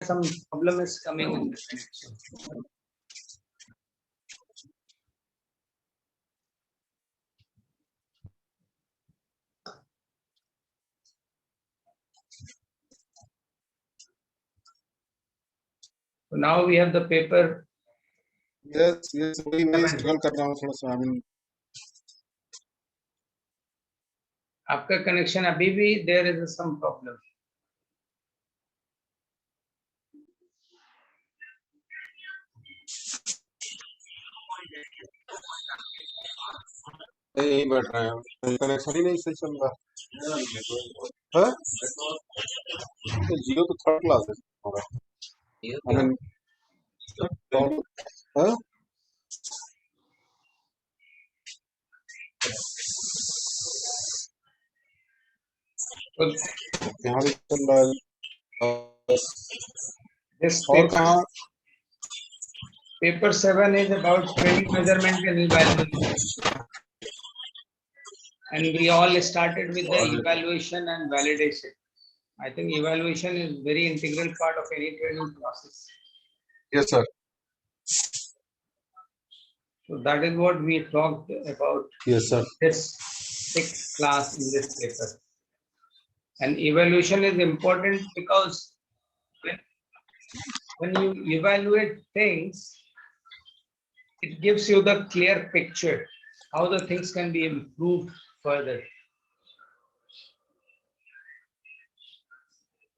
some problem is coming in the connection. So now we have the paper. Yes, वही struggle कर रहा हूँ थोड़ा सा. I mean, आपका connection अभी भी there is some problem. यही बैठ रहे हैं. कनेक्शन ही नहीं सही चल रहा. हाँ? तो जियो तो थर्ड क्लास है हमारा. I mean, हाँ? यहाँ भी चल रहा है. This और कहाँ? paper 7 is about training, measurement and evaluation. And we all started with the evaluation and validation. I think evaluation is very integral part of any training process. Yes, sir. So that is what we talked about. Yes, sir. This 6th class in this paper. And evaluation is important because when you evaluate things, it gives you the clear picture how the things can be improved further.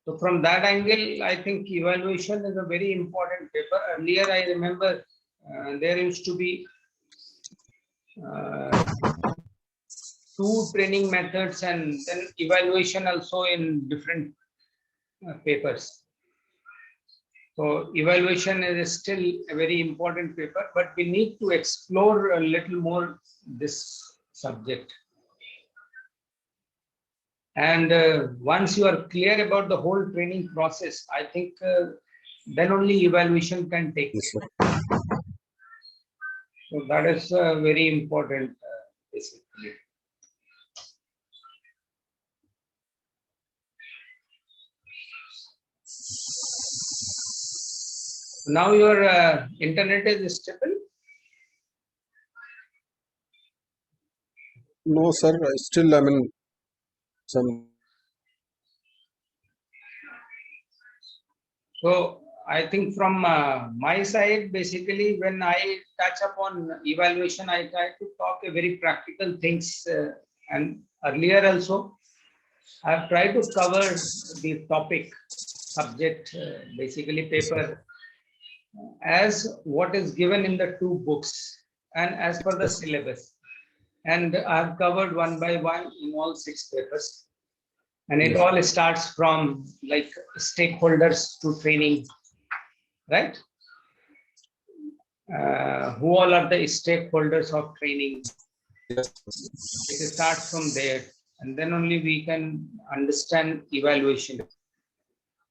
So from that angle, I think evaluation is a very important paper. Earlier, I remember there used to be 2 training methods and then evaluation also in different papers. So evaluation is still a very important paper, but we need to explore a little more this subject. And once you are clear about the whole training process, I think then only evaluation can take place. So that is very important, basically. Now your internet is stable? No, sir. Still, I mean, some. So I think from my side, basically, when I touch upon evaluation, I try to talk a very practical things. And earlier also, I have tried to cover the topic, subject, basically paper, as what is given in the 2 books and as per the syllabus. And I have covered one by one in all 6 papers. And it all starts from like stakeholders to training, right? Who all are the stakeholders of training? Yes. It starts from there, and then only we can understand evaluation.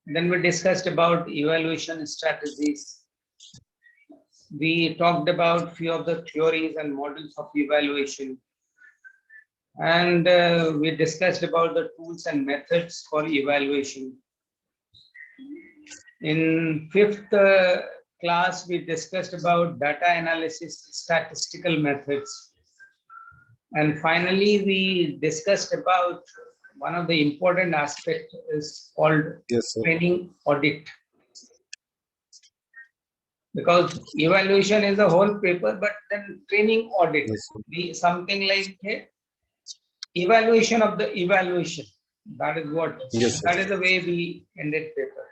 Then we discussed about evaluation strategies. We talked about few of the theories and models of evaluation. And we discussed about the tools and methods for evaluation. In 5th class, we discussed about data analysis, statistical methods. And finally, we discussed about one of the important aspects is called training audit. Because evaluation is a whole paper, but then training audit, something like evaluation of the evaluation. That is what, that is the way we ended paper.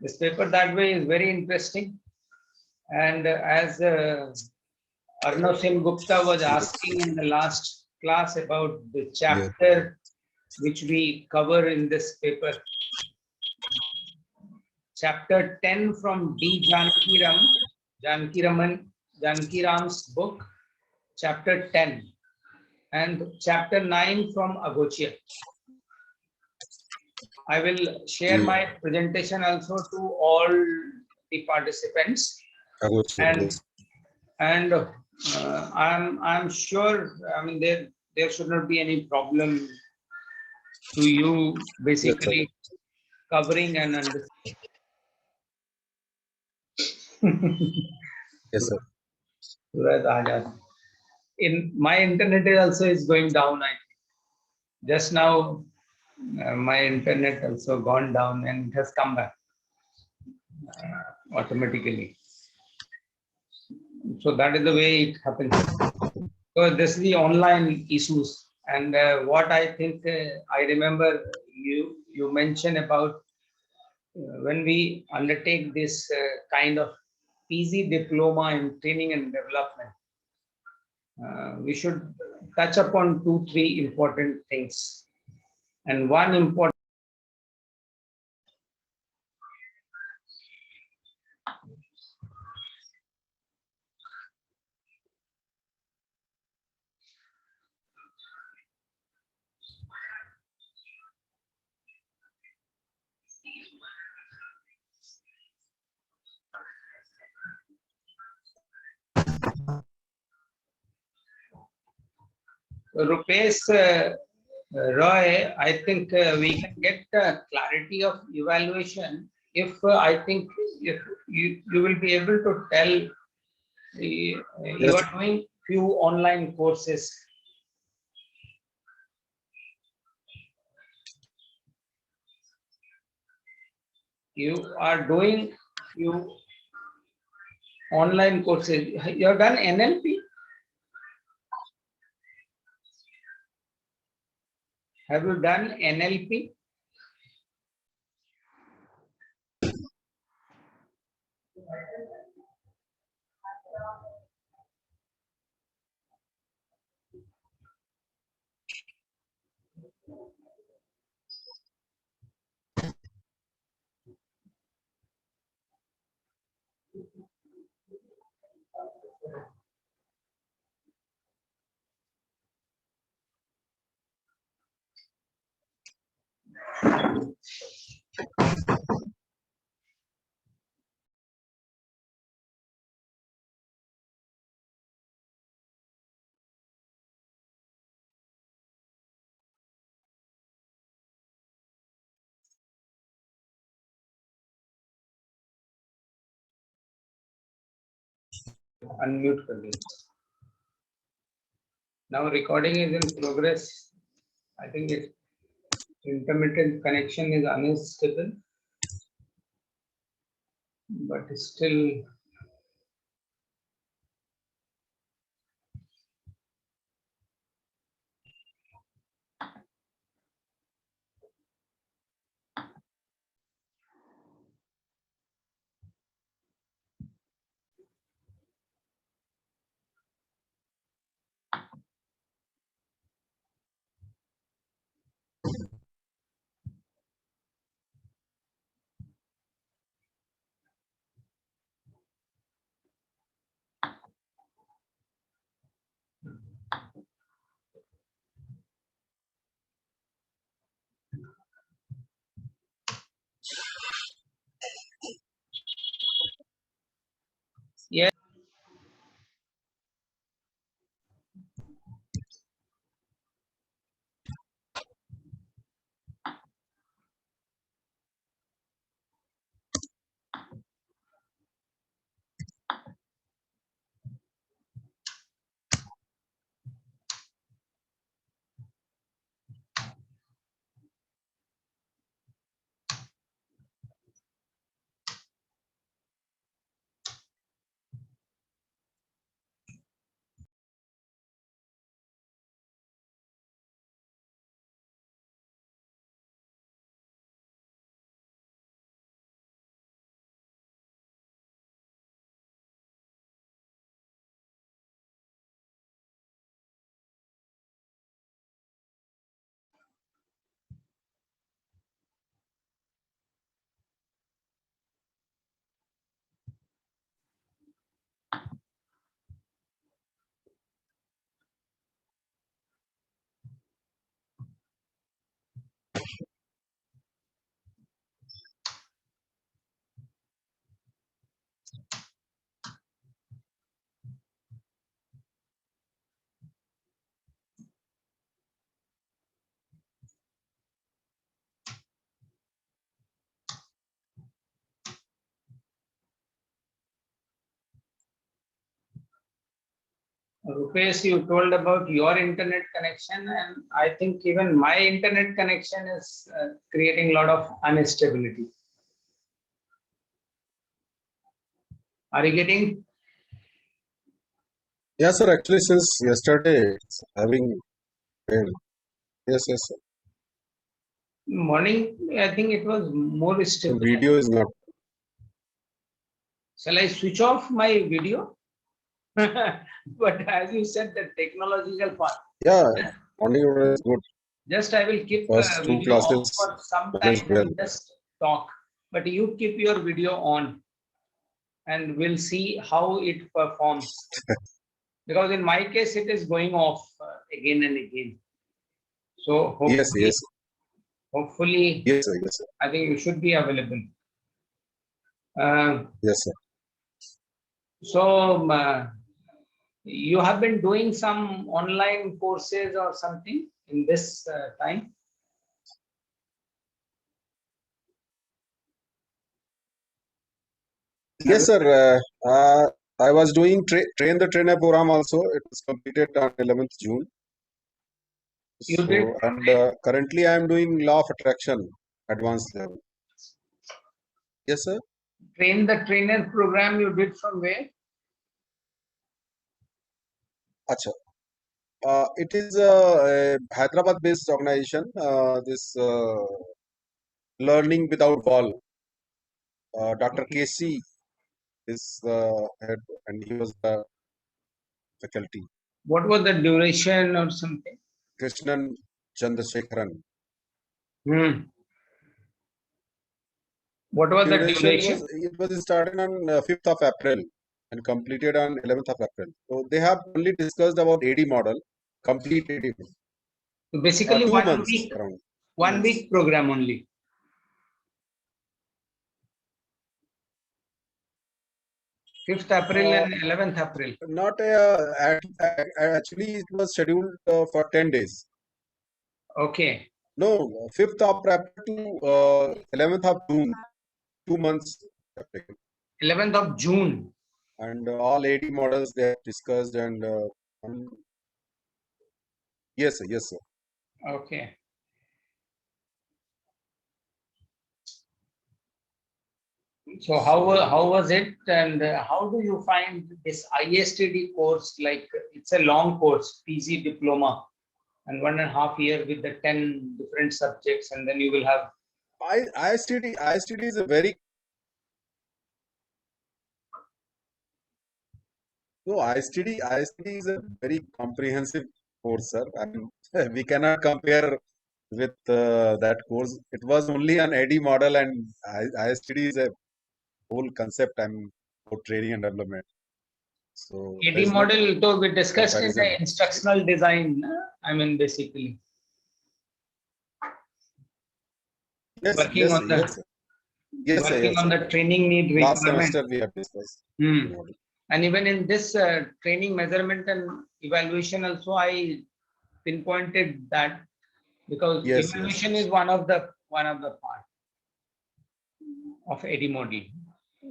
This paper that way is very interesting. And as Arnav Singh Gupta was asking in the last class about the chapter which we cover in this paper. Chapter 10 from D. Janaki Ram's book, chapter 10, and chapter 9 from Agochia. I will share my presentation also to all the participants. And I'm sure, I mean, there should not be any problem to you basically covering and understanding. Yes, sir. Surat Azad. In my internet is also is going down. I think. Just now, my internet also gone down and it has come back automatically. So that is the way it happens. So this is the online issues, and what I think I remember you mentioned about when we undertake this kind of PG diploma in training and development, we should touch upon two, three important things. And one important Rupesh Roy, I think we can get clarity of evaluation if I think if you will be able to tell you Yes. are doing few online courses. You are doing few online courses. You have done NLP? Have you done NLP? Unmute कर दीजिए. Now recording is in progress. I think it intermittent connection is unstable, but still Rupesh, you told about your internet connection, and I think even my internet connection is creating a lot of instability. Are you getting? Yes, sir. Actually, since yesterday, it's having pain. Yes, yes, sir. Morning, I think it was more The stable. video is not. Shall I switch off my video? But as you said, the technological part. Yeah, morning order is good. Just I will keep First two video off classes for some managed time well. and just talk. But you keep your video on, and we'll see how it performs. Because in my case, it is going off again and again. So Yes, yes, hopefully, yes, sir. Yes, sir. I think you should be available. Yes, sir. So you have been doing some online courses or something in this time? Yes, sir. I was doing train the trainer program also. It was completed on 11th June. You did So, and currently I am doing law of attraction advanced level. Yes, sir. train the trainer program you did from where? Acha. It is a Hyderabad-based organization. This Learning Without Wall. Dr. Okay. KC is the head, and he was the faculty. What was the duration or something? Krishnan Chandrasekharan. Hmm. What was the duration? It was started on 5th of April and completed on 11th of April. So they have only discussed about AD model, complete AD model. So basically, 2 months around. 1 week program only. 5th April and 11th April. Not actually, it was scheduled for 10 days. Okay. No, 5th of April to 11th of June, 2 months. 11th of June. And all AD models they have discussed and yes, sir, yes, sir. Okay. So how was it, and how do you find this ISTD course? Like it's a long course, PG diploma, and 1.5 year with the 10 different subjects, and then you will have. ISTD is a very ISTD is a very comprehensive course, sir. I mean, we cannot compare with that course. It was only an AD model, and ISTD is a whole concept. For training and development. So AD there is no model, though we discussed in the comparison. instructional design. I mean, basically Yes, working yes, on the yes, sir. Yes, sir, working yes, on sir. the training need Last requirement. semester we have discussed. Hmm. Model. And even in this training measurement and evaluation, also I pinpointed that because Yes, yes, evaluation yes. is one of the part of AD model.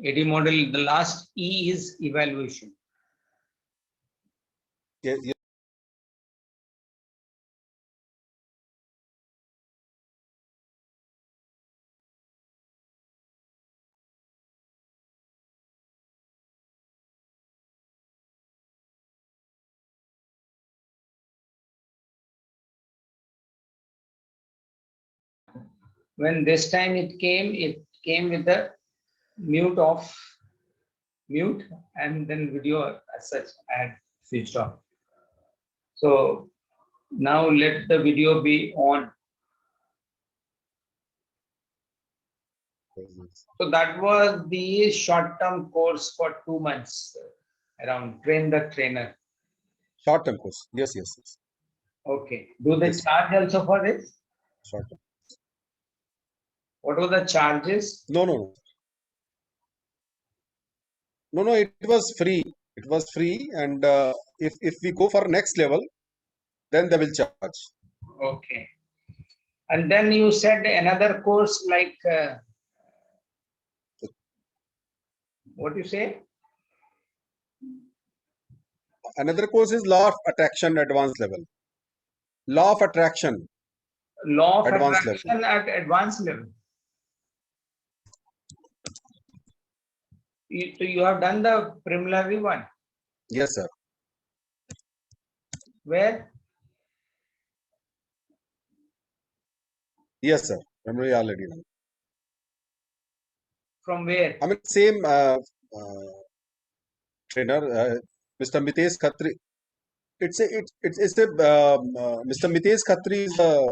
AD model, the last E is evaluation. Yes, yes. When this time it came with the mute and then video as such I had switched off. So now let the video be on. So that was the short-term course for 2 months around train the trainer. Short term course. Yes, yes, yes. Okay. Do they Yes. charge also for this? Short term. What were the charges? No, no, no. No, no, it was free. It was free, and if we go for next level, then they will charge. Okay. And then you said another course like what you say? another course is Law of Attraction Advanced Level. Law of Attraction Law of Advanced Level. attraction at advanced level. So you have done the preliminary one. Yes, sir. Where? Yes, sir. Memory already done. From where? I mean, same trainer, Mr. Mitesh Khatri. It's a Mr. Mitesh Khatri is a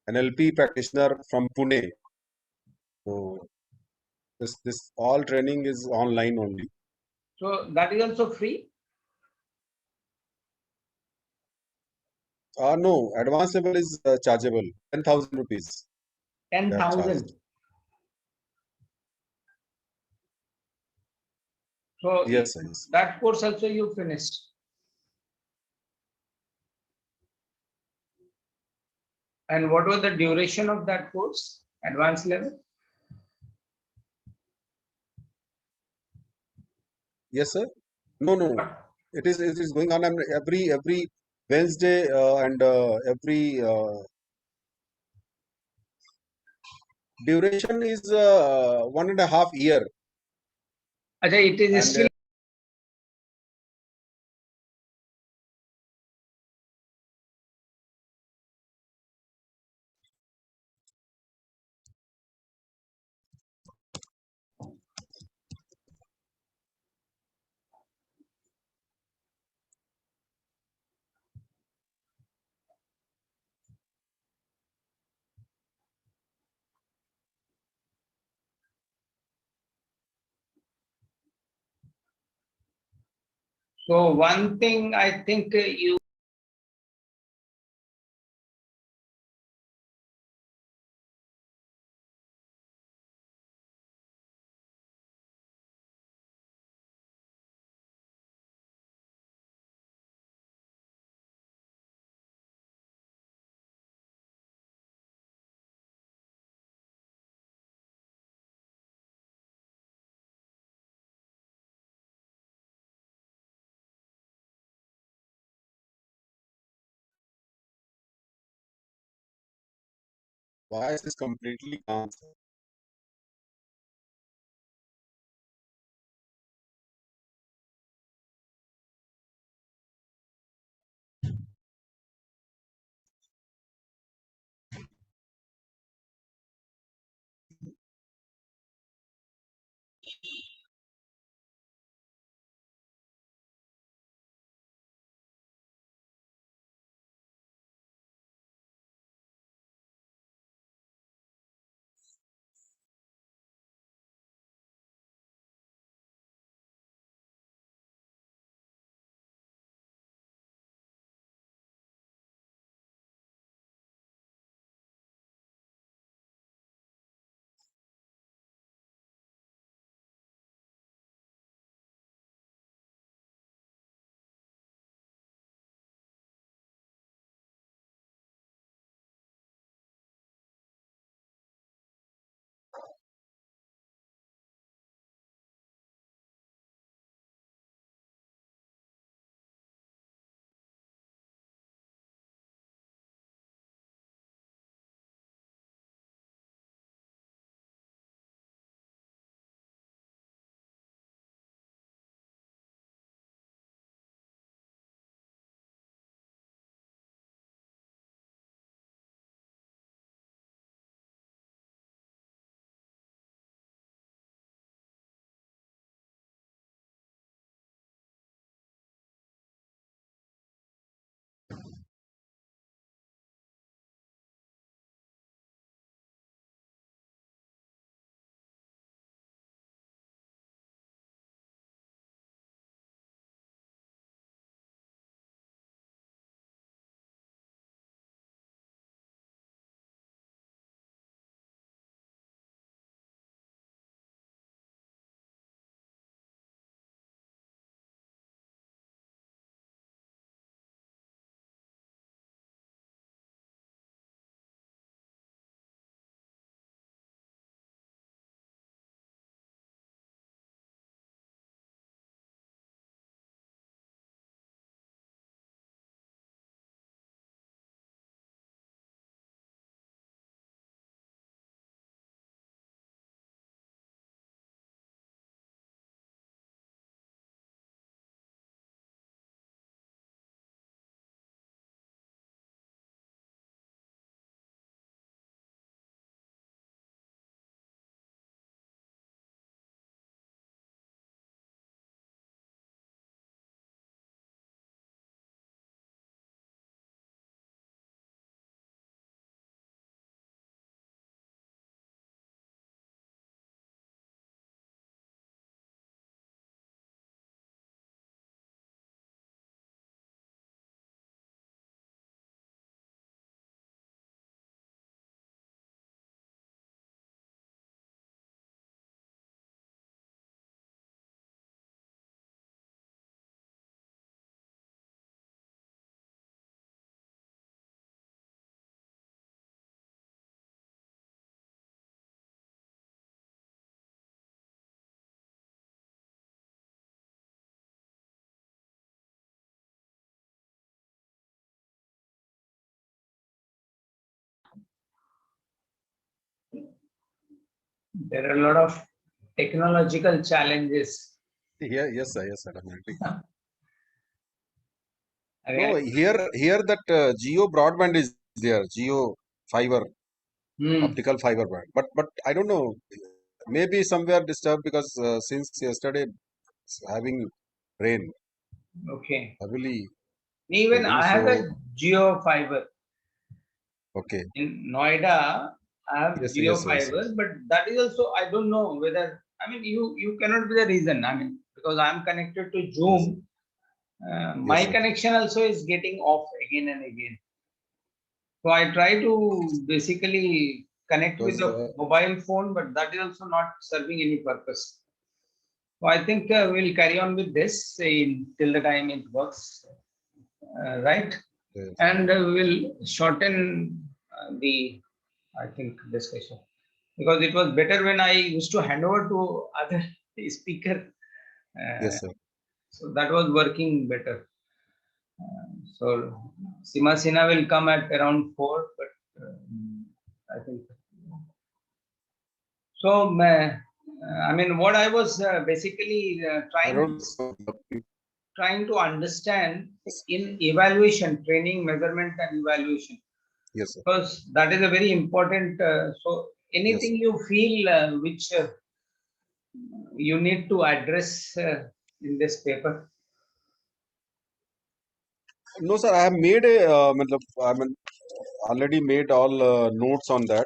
NLP practitioner from Pune. So this all training is online only. So that is also free. No, advanced level is chargeable. 10,000 rupees. they are 10,000. charged. So Yes, sir. Yes. that course also you finished. And what was the duration of that course? Advanced level? Yes, sir. No, no. It is going on every Wednesday and every duration is 1.5 year. Acha, it is And still so one thing I think you voice is completely calm, sir. There are a lot of technological challenges. Yeah, yes, sir, definitely. I No, mean, here that Geo broadband is there, Geo fiber, hmm, optical fiber band. But I don't know, maybe somewhere disturbed because since yesterday it's having rain okay. heavily Even raining. I have So a Geo fiber okay, in Noida. I have Geo yes. fiber, but that is also I don't know whether I mean you cannot be the reason. I mean because I'm connected to Yes, Zoom, yes, my sir. connection also is getting off again and again. So I try to basically connect with Because the mobile phone, but that is also not serving any purpose. So I think we'll carry on with this till the time it works, right? yes, And we'll shorten the, I think, discussion because it was better when I used to hand over to other speaker. Uh, yes, sir. so that was working better. So Sima Sina will come at around 4, but I think so. I mean, what I was basically I don't know. trying to understand Yes, in evaluation, training, measurement, and evaluation, yes, sir. because that is a very important. So, Yes. anything you feel which you need to address in this paper? No, sir. I have made a. I mean, already made all notes on that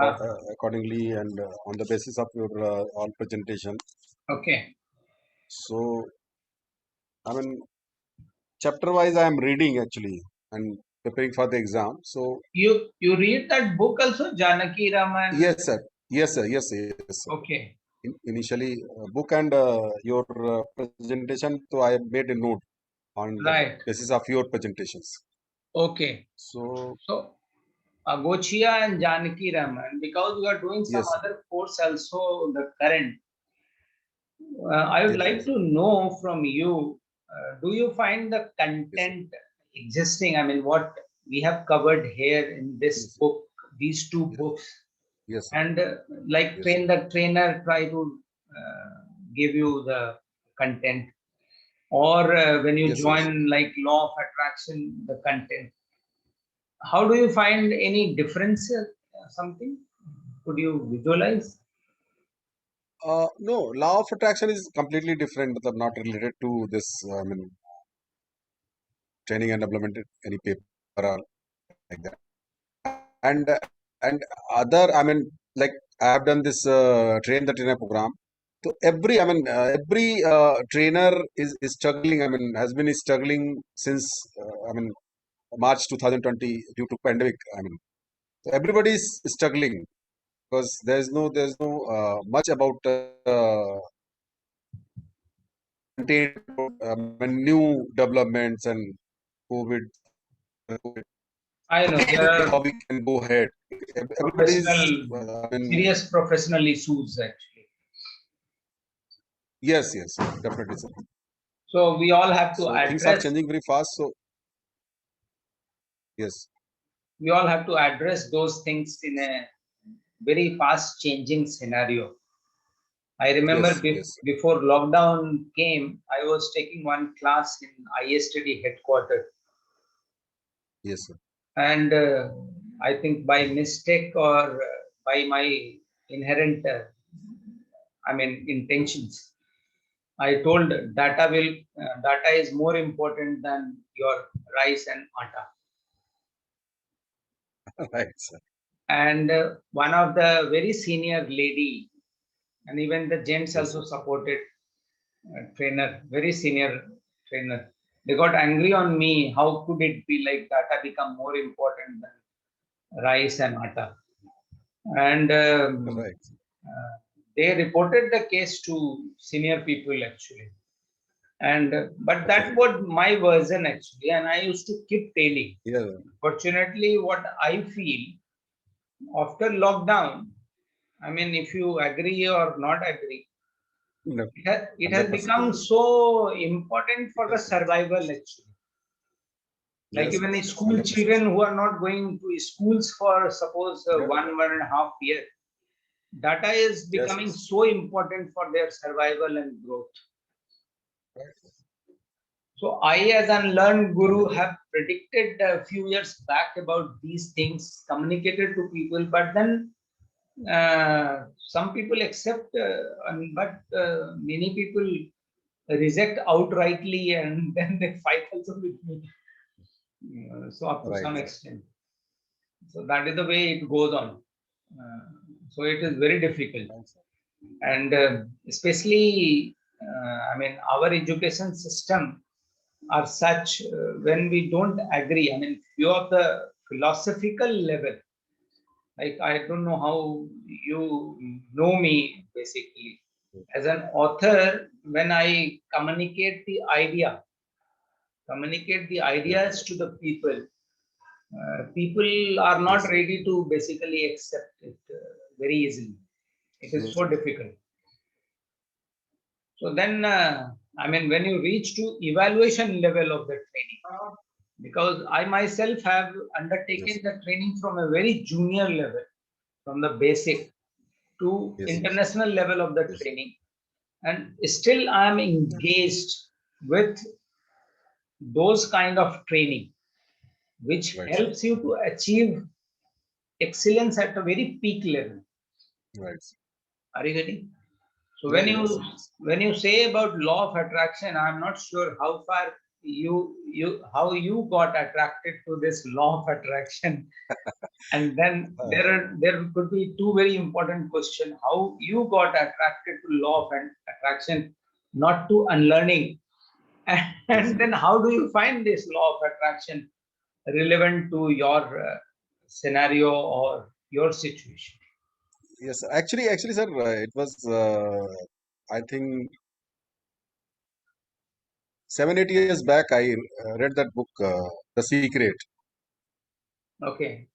Ah, accordingly, and on the basis of your all presentation. okay. So, I mean, chapter wise, I am reading actually and preparing for the exam. So, You read that book also, Janaki Raman. yes, sir. Yes, sir. Okay, Initially, book and your presentation. So, I have made a note on the right. basis of your presentations. Okay. So, So Agochia and Janaki Raman, because you are doing some yes, sir. other course also, the current. I would like Yes. to know from you, do you find the Yes, sir. content existing? I mean, what we have covered here in this Yes, book, these two yes, books, yes, sir. and like Yes, sir. train the trainer, try to give you the content, or when you Yes. join like law of attraction, the content. How do you find any difference? Something? Could you visualize? No, law of attraction is completely different, but not related to this. I mean, training and development, any paper or like that. And other, I mean, like I have done this train the trainer program. So every trainer is struggling. I mean, has been struggling since March 2020 due to pandemic. I mean, so everybody is struggling because there's no much about content, new developments and COVID, I know there how are we can go ahead. Everybody's, professional, I mean, serious professional issues actually. yes, definitely, sir. So we all have to So things are address. changing very fast. So yes, We all have to address those things in a very fast changing scenario. I remember yes, before lockdown came, I was taking one class in ISTD headquarters, sir. and I think by mistake or by my inherent, I mean, intentions, I told data is more important than your rice and atta. Right, sir. And one of the very senior lady, and even the gents Yes, also sir. supported trainer, very senior trainer. They got angry on me. How could it be like data become more important than rice and atta? And Right. they reported the case to senior people actually. And but Okay. that was my version actually, and I used to keep telling. Yeah. Fortunately, what I feel after lockdown, I mean, if you agree or not agree, No, it has 100%. become so important for the Yes, sir. survival actually. Like even Yes, school 100%, children sir. who are not going to schools for suppose Yeah. 1.5 year, Data is Yes, becoming yes. so important for their survival and growth. So I, as an unlearned guru, have predicted a few years back about these things, communicated to people, but then some people accept, but many people reject outrightly, and then they fight also with me. So up to Right. some extent. So that is the way it goes on. So it is very difficult, and especially, I mean, our education system are such, when we don't agree. I mean, few of the philosophical level, like I don't know how you know me basically as an author. When I communicate the ideas to the people, people are not Yes. ready to basically accept it very easily. It is Yes. so difficult. So then, I mean, when you reach to evaluation level of the training, because I myself have undertaken Yes. the training from a very junior level, from the basic to Yes. international level of the Yes. training, and still I am engaged with those kind of training, which Right, sir. helps you to achieve excellence at a very peak level. Right. Are you getting? So Yeah, yes, yes. when you say about law of attraction, I'm not sure how far how you got attracted to this law of attraction. And then Uh, there could be two very important questions: how you got attracted to law of attraction, not to unlearning, yes. and then how do you find this law of attraction relevant to your scenario or your situation? Yes. Actually, sir, it was, I think 7, 8 years back. I read that book, The Secret. Okay,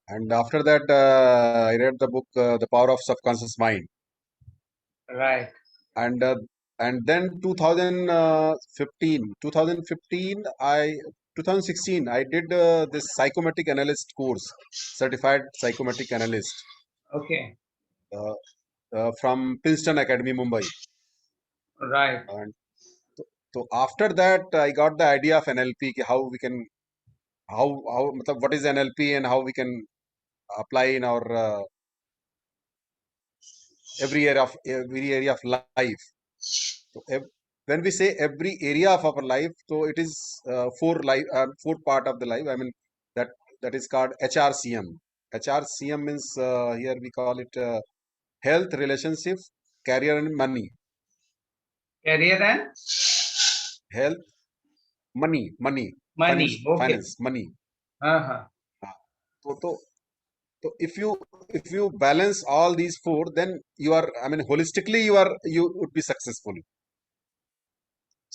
And after that, I read the book, The Power of Subconscious Mind. right. And then 2015, 2016, I did this psychometric analyst course, certified psychometric analyst, Okay, uh, from Princeton Academy, Mumbai. right. And so after that, I got the idea of NLP, ki how we can, matlab, what is NLP and how we can apply in our every area of life. So when we say every area of our life, so it is four part of the life. I mean that that is called HRCM. HRCM means, here we call it, health, relationship, career, and money. Career and Health, money, money. Okay. finance, money. Uh-huh. Ah, So, so, so if you balance all these four, then you are. I mean, holistically, you would be successful.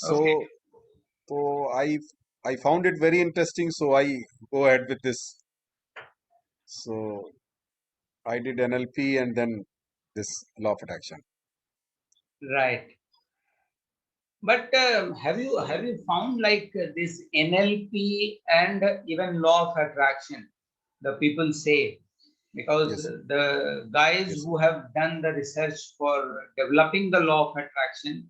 Okay. So So I found it very interesting, so I go ahead with this. So I did NLP and then this law of attraction. Right. But have you found like this NLP and even law of attraction? The people say, because Yes, the guys yes, who have done the research for developing the law of attraction,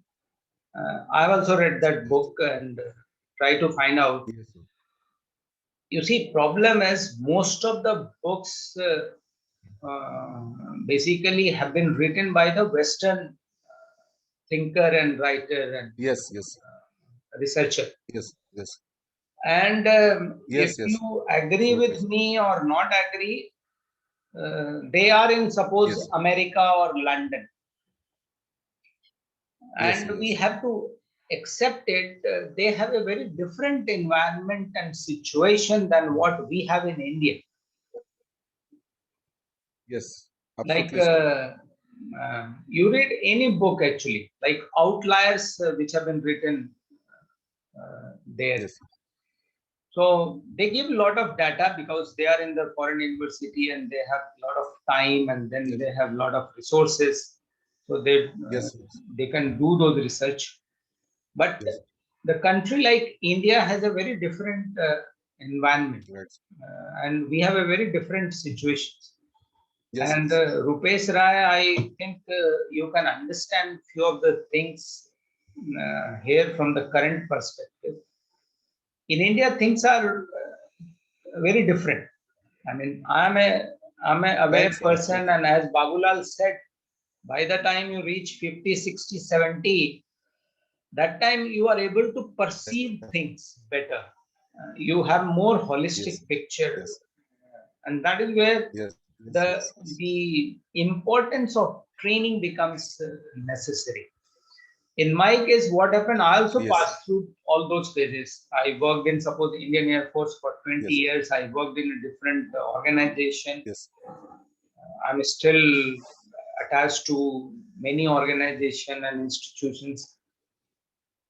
I've also read that yes, book and try to find out. yes, You see, problem is most of the books basically have been written by the Western thinker and writer and yes, yes, researcher. yes, yes, And if yes, yes, you agree absolutely. with me or not agree, they are in suppose Yes, America or London, yes, and we yes, have to accept it. They have a very different environment and situation than what we have in India. yes, Like absolutely, sir. you read any book actually, like outliers which have been written there. Yes, So they give a lot of data because they are in the foreign university and they have a lot of time and then yes, they have a lot of resources. So yes, yes, they can do those research. But yes, the country like India has a very different environment, right, and we have a very different situation. Yes, And yes, Rupesh Rai, I think you can understand few of the things here from the current perspective. In India, things are very different. I mean, I'm a right, aware sir, person, absolutely. and as Babulal said, by the time you reach 50, 60, 70, that time you are able to perceive things better. You have more Yes, holistic picture, yes, and that is where yes, yes, the yes, yes, the importance of training becomes necessary. In my case, what happened, I also yes, passed through all those phases. I worked in, suppose, Indian Air Force for 20 yes, years. I worked in a different organization. yes, I'm still attached to many organizations and institutions.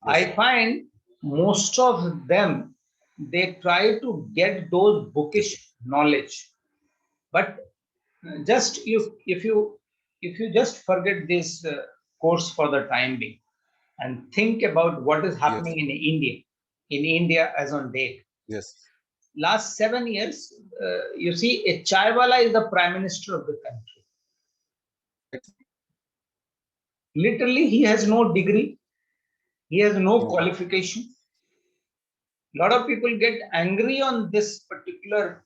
yes, I find most of them, they try to get those yes, bookish knowledge, but just if you just forget this course for the time being and think about what is yes, happening in India as on date. yes, Last 7 years, you see, a Chaiwala is the prime minister of the country. right. Literally, he has no degree, he has no No, qualification. A lot of people get angry on this particular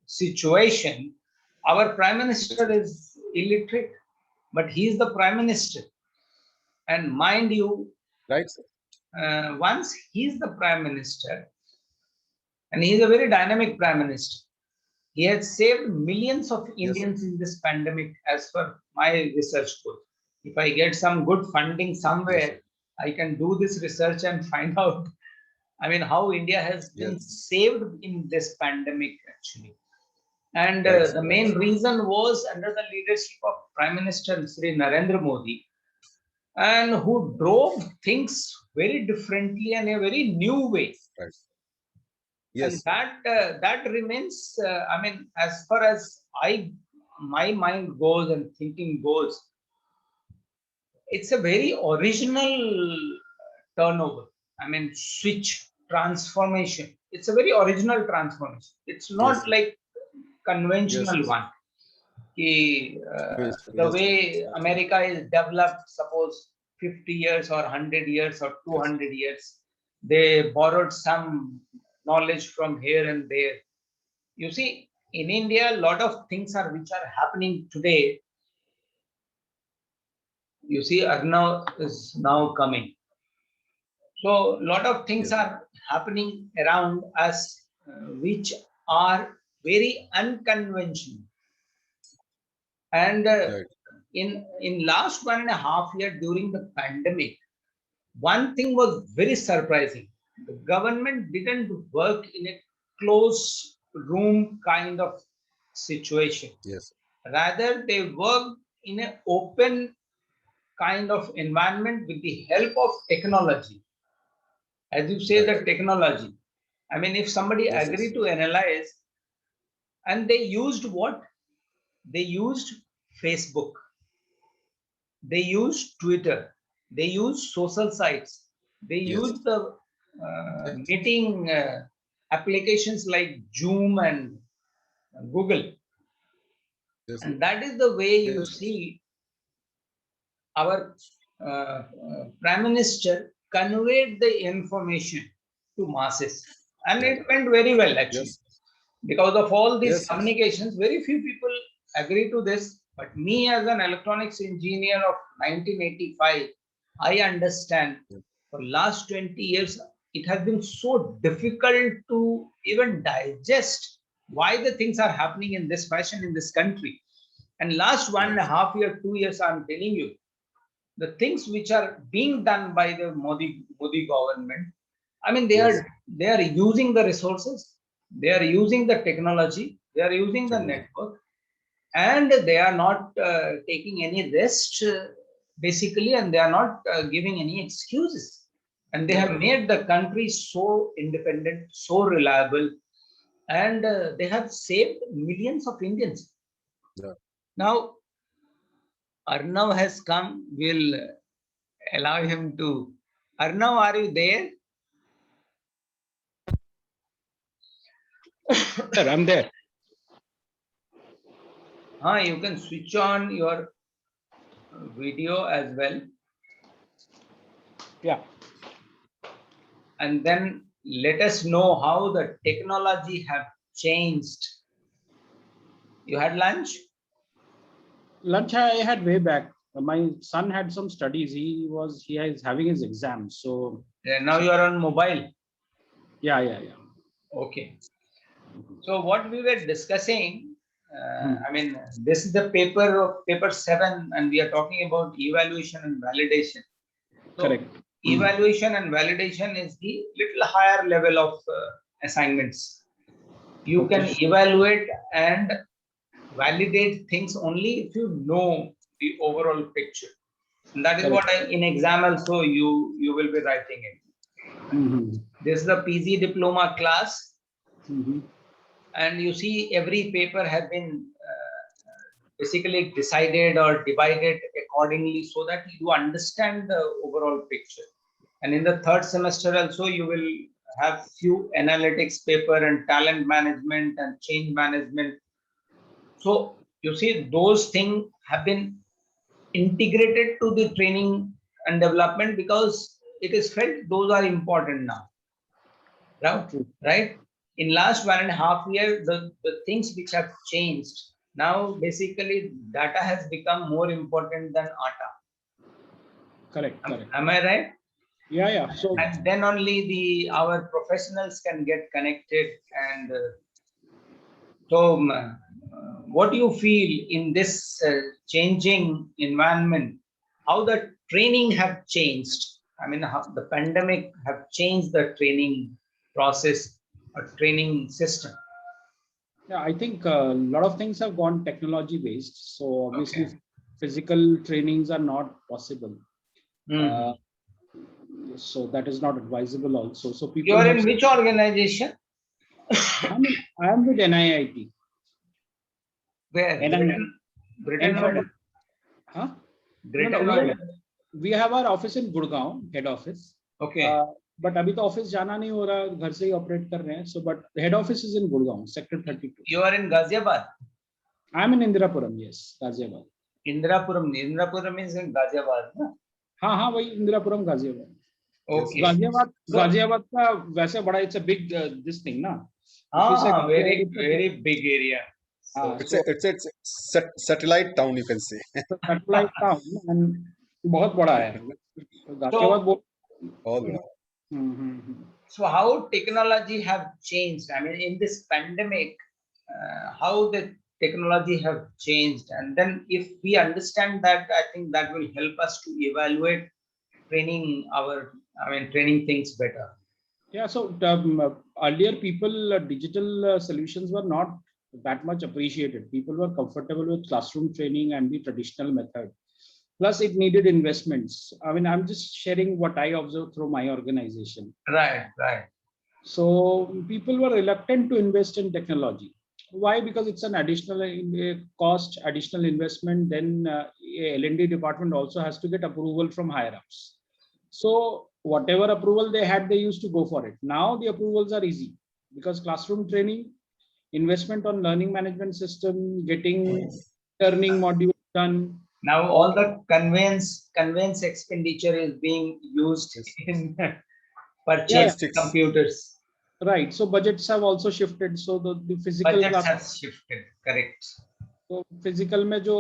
situation. Our prime yes, minister yes, is illiterate, but he is the prime minister. And mind you, right, sir. once he's the prime minister, and he's a very dynamic prime minister, he has saved millions of Yes, sir. Indians in this pandemic, as per my research goes. If I get some good funding Yes, sir. somewhere, I can do this research and find out, I mean, how India has been Yes, saved in this pandemic actually. And right, the sir, right, main sir. reason was under the leadership of Prime Minister Sri Narendra Modi, and who drove things very differently and a very new way. Right. And Yes, that remains. I mean, as far as my mind goes and thinking goes, it's a very original turnover. I mean, switch transformation. It's a very original transformation. It's yes, not sir. like Yes, conventional yes. one. The Yes, sir. way Absolutely. America is developed, suppose 50 years or 100 years or Yes, 200 years, they borrowed some knowledge from here and there. You see, in India, a lot of things are which are happening today. You see, Arnav is now coming. So, a lot of things yes, are happening around us which are very unconventional. And right. in last 1.5 years during the pandemic, one thing was very surprising. The government didn't work in a closed room kind of situation. Yes, Rather, they worked in an open kind of environment with the help of technology. As you say, right. the technology. I mean, if somebody Yes, yes. agreed to analyze, and they used what? They used Facebook, they use Twitter, they use social sites, they Yes, use the yes, meeting applications like Zoom and Google. yes, And that is the way you yes, yes. see our Prime Minister conveyed the information to masses. And Right. it went very well actually. Yes, Because of all these yes, yes. communications, very few people agree to this. But me, as an electronics engineer of 1985, I understand Yes, for last 20 years, it has been so difficult to even digest why the things are happening in this fashion in this country. And last one and right. a half year, 2 years, I'm telling you, the things which are being done by the Modi government, I mean, Yes, they are using the resources, they are using the technology, they are using the technology. network, and they are not taking any rest, basically, and they are not giving any excuses. And they Right. have made the country so independent, so reliable, and they have saved millions of Indians. Yeah. Now, Arnav has come. We'll allow him to. Arnav, are you there? Sir, I'm there. You can switch on your video as well, Yeah. and then let us know how the technology have changed. You had lunch? Lunch I had way back. My son had some studies. He is having his exams. So Now you are on mobile. yeah. Okay. So what we were discussing, Hmm. I mean, this is the paper 7, and we are talking about evaluation and validation. So Correct. evaluation and validation is the little higher level of assignments. You Okay. can evaluate and validate things only if you know the overall picture. And that is Correct. what in exam also you will be writing it. Mm-hmm. This is the PG diploma class, Mm-hmm. and you see every paper has been basically decided or divided accordingly so that you understand the overall picture. And in the third semester also, you will have few analytics paper and talent management and change management. So you see those things have been integrated to the training and development because it is felt those are important now. True. Right? In last 1.5 years, the things which have changed. Now basically data has become more important than ATA. Correct. Am I right? Yeah. So And then only our professionals can get connected. And what do you feel in this changing environment? How the training have changed? I mean, how the pandemic have changed the training process or training system. yeah, I think a lot of things have gone technology based. So obviously, Okay. physical trainings are not possible. Mhm. So that is not advisable also. So You people are have. in which organization? I am with NIIT. Where? Britain And for or huh? No. Britain or We have our office in Gurgaon, head office. okay. But अभी तो office जाना नहीं हो रहा, घर से ही operate कर रहे हैं. So but head office is in Gurgaon, sector 32. You are in Ghaziabad. I am in Indirapuram, yes, Ghaziabad. Indirapuram is in Ghaziabad, ना? हाँ वही इंदिरापुरम गाजियाबाद. Okay. गाजियाबाद का वैसे बड़ा it's a big this thing ना. Very big area. It's a satellite town, you can say. Satellite town and बहुत बड़ा है. गाजियाबाद बहुत. All right. So how technology have changed? I mean, in this pandemic, how the technology have changed, and then if we understand that, I think that will help us to evaluate training things better. Yeah, so earlier digital solutions were not that much appreciated. People were comfortable with classroom training and the traditional method. Plus, it needed investments. I mean, I'm just sharing what I observed through my organization. Right. So people were reluctant to invest in technology. Why? Because it's an additional cost, additional investment. Then L&D department also has to get approval from higher ups. So whatever approval they had, they used to go for it. Now the approvals are easy because classroom training, investment on learning management system, getting learning module done. Now all the conveyance expenditure is being used in purchase computers. Right. So budgets have also shifted. So the physical budgets have shifted. Correct. So physical में जो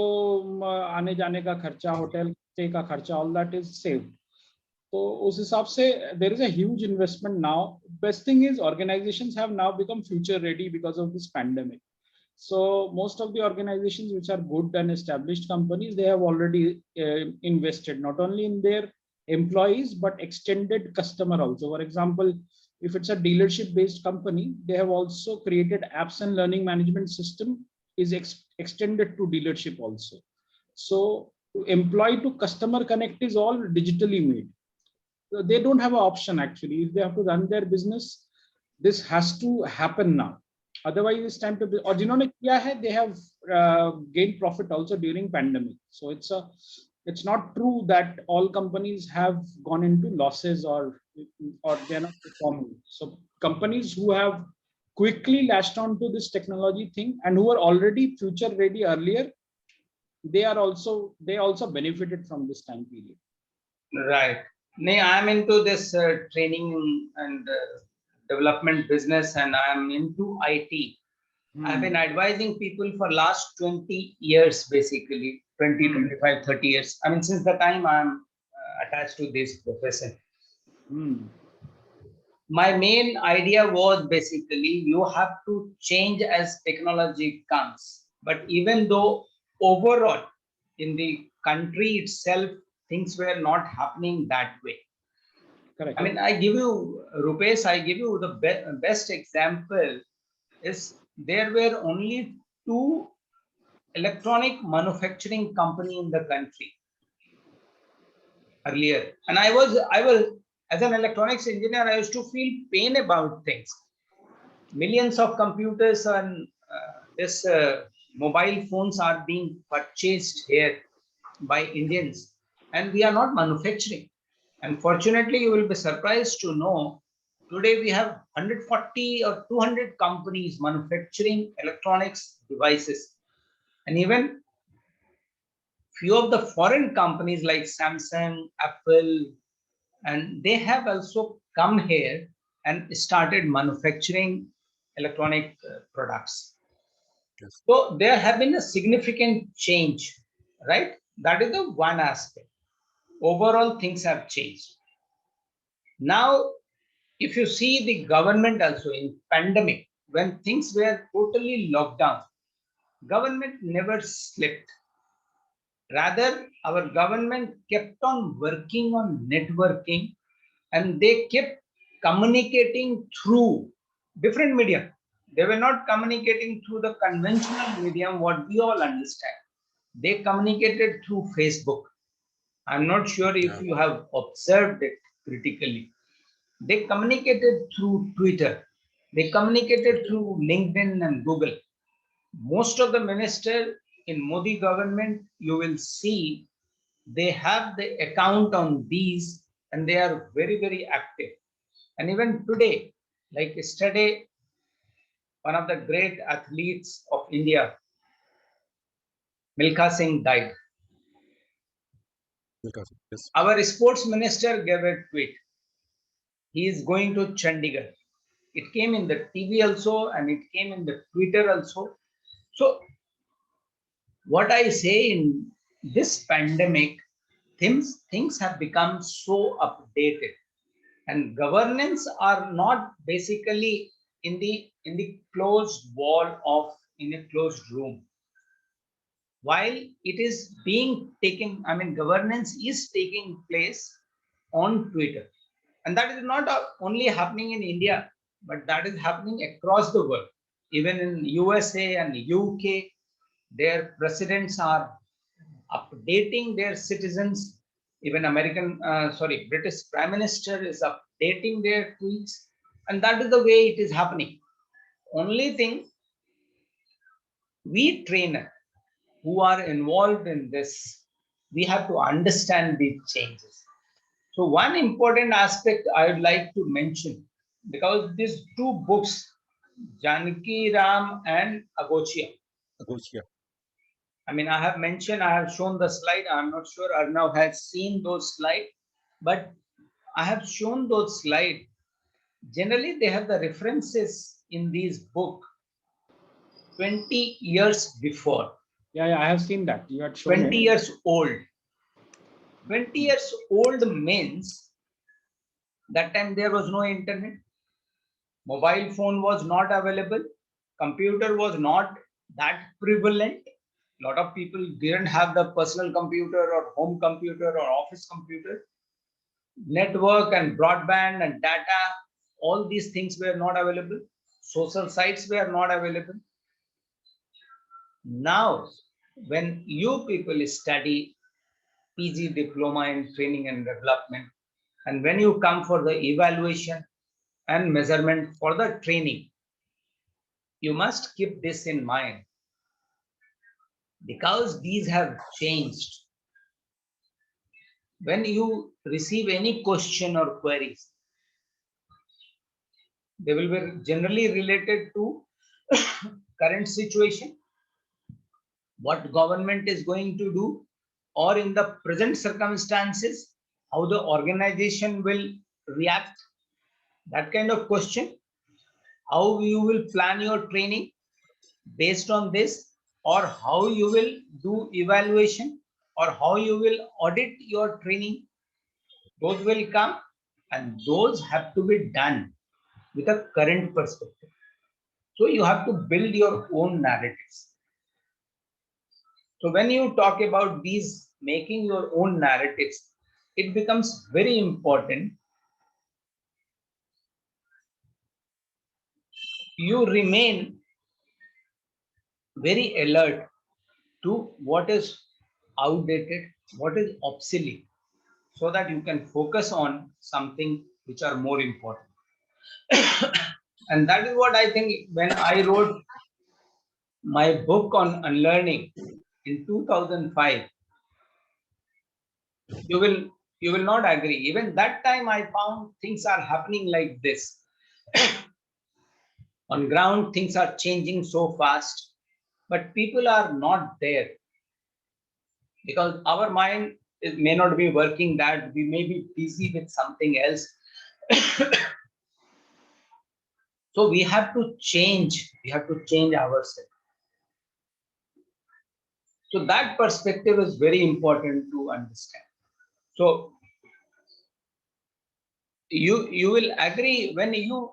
आने जाने का खर्चा, hotel stay का खर्चा, all that is saved. तो उस हिसाब से there is a huge investment now. Best thing is organizations have now become future ready because of this pandemic. So most of the organizations which are good and established companies, they have already invested not only in their employees but extended customer also. For example, if it's a dealership based company, they have also created apps and learning management system is extended to dealership also. So employee to customer connect is all digitally made. So they don't have an option actually. If they have to run their business, this has to happen now. Otherwise, it's time to be. Or जिन्होंने किया है, they have gained profit also during pandemic. So it's not true that all companies have gone into losses or they're not performing. So companies who have quickly latched on to this technology thing and who were already future ready earlier, they also benefited from this time period. Right. Nee, I'm into this training and development business, and I'm into IT. I've been advising people for last 20 years, basically 20, 25, 30 years. I mean, since the time I'm attached to this profession. My main idea was basically you have to change as technology comes. But even though overall in the country itself, things were not happening that way. Correct. I mean, I give you, Rupesh, I give you the best example is there were only 2 electronic manufacturing company in the country earlier. And I was, as an electronics engineer, I used to feel pain about things. Millions of computers and this mobile phones are being purchased here by Indians, and we are not manufacturing. Unfortunately, you will be surprised to know today we have 140 or 200 companies manufacturing electronics devices, and even few of the foreign companies like Samsung, Apple, and they have also come here and started manufacturing electronic products. Yes. So there have been a significant change, right? That is the one aspect. Overall, things have changed. Now, if you see the government also in pandemic, when things were totally locked down, government never slept. Rather, our government kept on working on networking, and they kept communicating through different medium. They were not communicating through the conventional medium, what we all understand. They communicated through Facebook. I'm not sure if you have observed it critically. They communicated through Twitter. They communicated through LinkedIn and Google. Most of the ministers in Modi government, you will see they have the account on these and they are very, very active. And even today, like yesterday, one of the great athletes of India, Milkha Singh, died. Yes. Our sports minister gave a tweet. He is going to Chandigarh. It came in the TV also and it came in the Twitter also. So what I say in this pandemic, things have become so updated, and governance are not basically in the closed wall of in a closed room. While it is being taken, I mean, governance is taking place on Twitter, and that is not only happening in India, but that is happening across the world. Even in USA and UK, their presidents are updating their citizens. Even British Prime Minister is updating their tweets, and that is the way it is happening. Only thing, we trainer who are involved in this, we have to understand these changes. So one important aspect I would like to mention, because these 2 books, Janaki Ram and Agochia, I mean, I have mentioned, I have shown the slide. I'm not sure Arnav has seen those slides, but I have shown those slides. Generally, they have the references in these books 20 years before. Yeah, I have seen that. You had shown 20 it. years old. 20 years old means that time there was no internet. Mobile phone was not available. Computer was not that prevalent. A lot of people didn't have the personal computer or home computer or office computer. Network and broadband and data, all these things were not available. Social sites were not available. Now, when you people study PG diploma in training and development, and when you come for the evaluation and measurement for the training, you must keep this in mind, because these have changed. When you receive any question or queries, They will be generally related to current situation, what government is going to do, or in the present circumstances, how the organization will react, that kind of question. How you will plan your training based on this, or how you will do evaluation, or how you will audit your training, those will come, and those have to be done with a current perspective. So you have to build your own narratives. So when you talk about these making your own narratives, it becomes very important. You remain very alert to what is outdated, what is obsolete, so that you can focus on something which are more important. And that is what I think when I wrote my book on unlearning in 2005, you will not agree. Even that time I found things are happening like this. On ground, things are changing so fast, but people are not there because our mind may not be working, that we may be busy with something else. So we have to change ourselves. So that perspective is very important to understand. So you will agree when you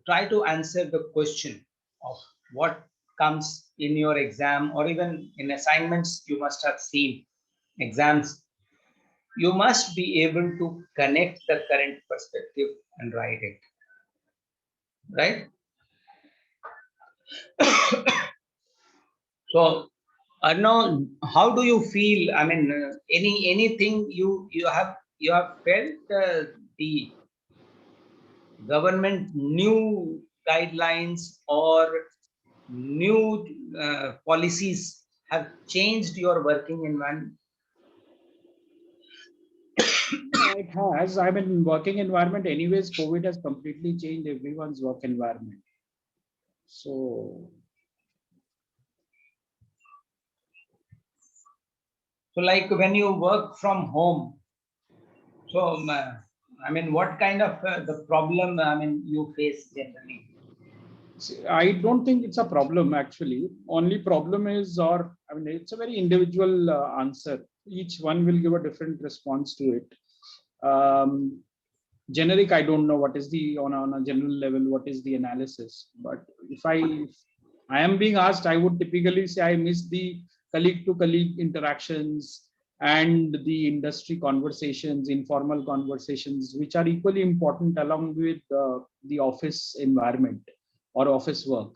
try to answer the question of what comes in your exam, or even in assignments you must have seen exams, you must be able to connect the current perspective and write it, right? So Arno, how do you feel? I mean, anything you have felt the government new guidelines or new policies have changed your working environment? It has. I mean, working environment, anyways, COVID has completely changed everyone's work environment. So, Like when you work from home, so I mean, what kind of the problem you face generally? see, I don't think it's a problem actually. Only problem is, or I mean, it's a very individual answer. Each one will give a different response to it. Generic, I don't know what is the on a general level what is the analysis. But if I am being asked, I would typically say I miss the colleague to colleague interactions and the industry conversations, informal conversations, which are equally important along with the office environment और office work.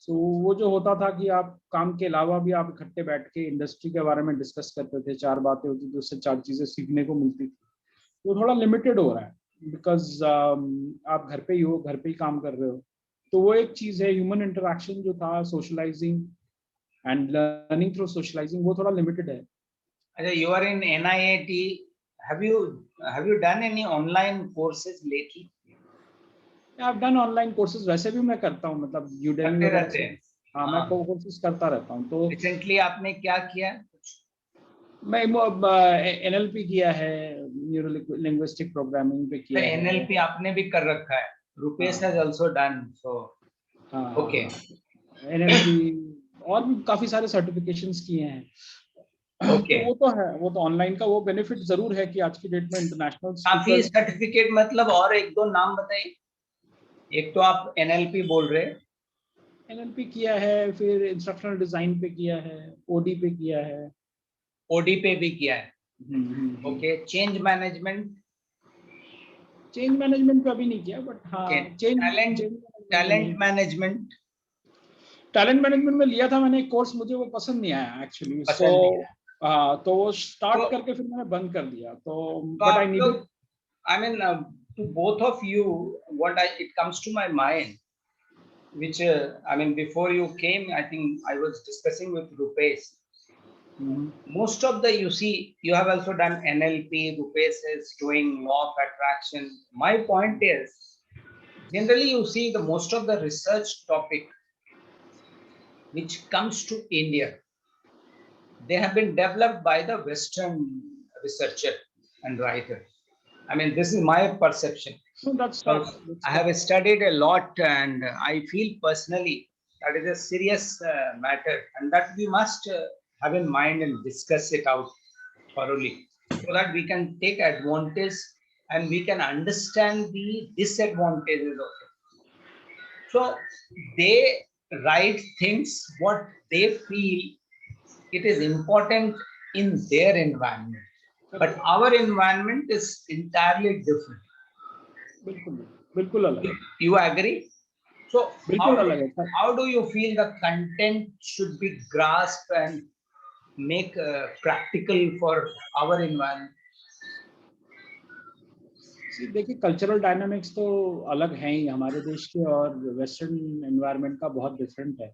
सो वो जो होता था कि आप काम के अलावा भी आप इकट्ठे बैठ के इंडस्ट्री के बारे में डिस्कस करते थे, चार बातें होती थी, उससे चार चीजें सीखने को मिलती थी. वो थोड़ा लिमिटेड हो रहा है बिकॉज आप घर पे ही हो, घर पे ही काम कर रहे हो. तो वो एक चीज है, ह्यूमन इंटरेक्शन जो था, socialising and learning through socialising, वो थोड़ा लिमिटेड है. You are in NIIT. Have you done any online courses lately? I've done online courses. वैसे भी मैं करता हूँ, मतलब Udemy करते वगैरह रहते से. हैं. हाँ, मैं कोर्सेज करता रहता हूँ. तो रिसेंटली आपने क्या किया? मैं NLP किया है, न्यूरो लिंग्विस्टिक प्रोग्रामिंग पे किया है. NLP आपने भी कर रखा है. Rupesh has also done so. Okay. NLP और भी काफी सारे सर्टिफिकेशंस किए हैं. Okay. तो वो तो है, वो तो ऑनलाइन का वो बेनिफिट जरूर है कि आज की डेट में इंटरनेशनल काफी सर्टिफिकेट, मतलब और एक दो नाम बताइए. एक तो आप NLP बोल रहे हैं. NLP किया है, फिर इंस्ट्रक्शनल डिजाइन पे किया है, OD पे किया है. OD पे भी किया है. ओके. चेंज मैनेजमेंट पे अभी नहीं किया, बट हाँ टैलेंट मैनेजमेंट में लिया था मैंने एक कोर्स, मुझे वो पसंद नहीं आया एक्चुअली. तो वो स्टार्ट करके फिर मैंने बंद कर दिया. तो but I need, I mean, to both of you, it comes to my mind, which I mean, before you came, I think I was discussing with Rupesh. Most of the, you see, you have also done NLP. Rupesh is doing law of attraction. My point is, Generally, you see the most of the research topic which comes to India, they have been developed by the Western researcher and writer. I mean, this is my perception. No, that's Because I have studied a lot, and I feel personally that is a serious matter, and that we must have in mind and discuss it out thoroughly, so that we can take advantage and we can understand the disadvantages of it. So they write things what they feel it is important in their environment, but our environment is entirely different. बिल्कुल अलग है. You agree? So बिल्कुल अलग है sir. how do you feel the content should be grasped and make practical for our environment? देखिए cultural dynamics तो अलग हैं ही हमारे देश के, और वेस्टर्न एनवायरनमेंट का बहुत डिफरेंट है.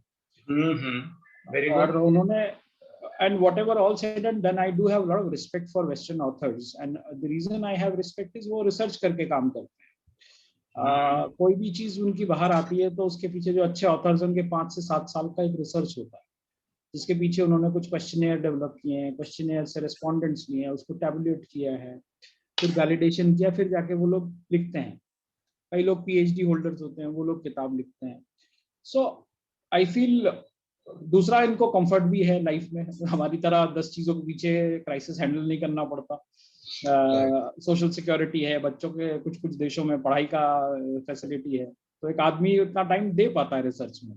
Very और good. उन्होंने and whatever all said and done, I do have a lot of respect for Western authors, and the reason I have respect is वो रिसर्च करके काम करते हैं. कोई भी चीज उनकी बाहर आती है तो उसके पीछे जो अच्छे ऑथर्स उनके 5 से 7 साल का एक रिसर्च होता है, जिसके पीछे उन्होंने कुछ क्वेश्चनेयर डेवलप किए हैं, क्वेश्चनेयर से रेस्पोंडेंट्स लिए हैं, उसको टैबुलेट किया है, फिर वैलिडेशन किया, फिर जाके वो लोग लिखते हैं. कई लोग पीएचडी होल्डर्स होते हैं, वो लोग किताब लिखते हैं. सो आई फील दूसरा इनको कंफर्ट भी है लाइफ में. हमारी तरह 10 चीजों के पीछे क्राइसिस हैंडल नहीं करना पड़ता. सोशल सिक्योरिटी है, बच्चों के कुछ कुछ देशों में पढ़ाई का फैसिलिटी है, तो एक आदमी उतना टाइम दे पाता है रिसर्च में.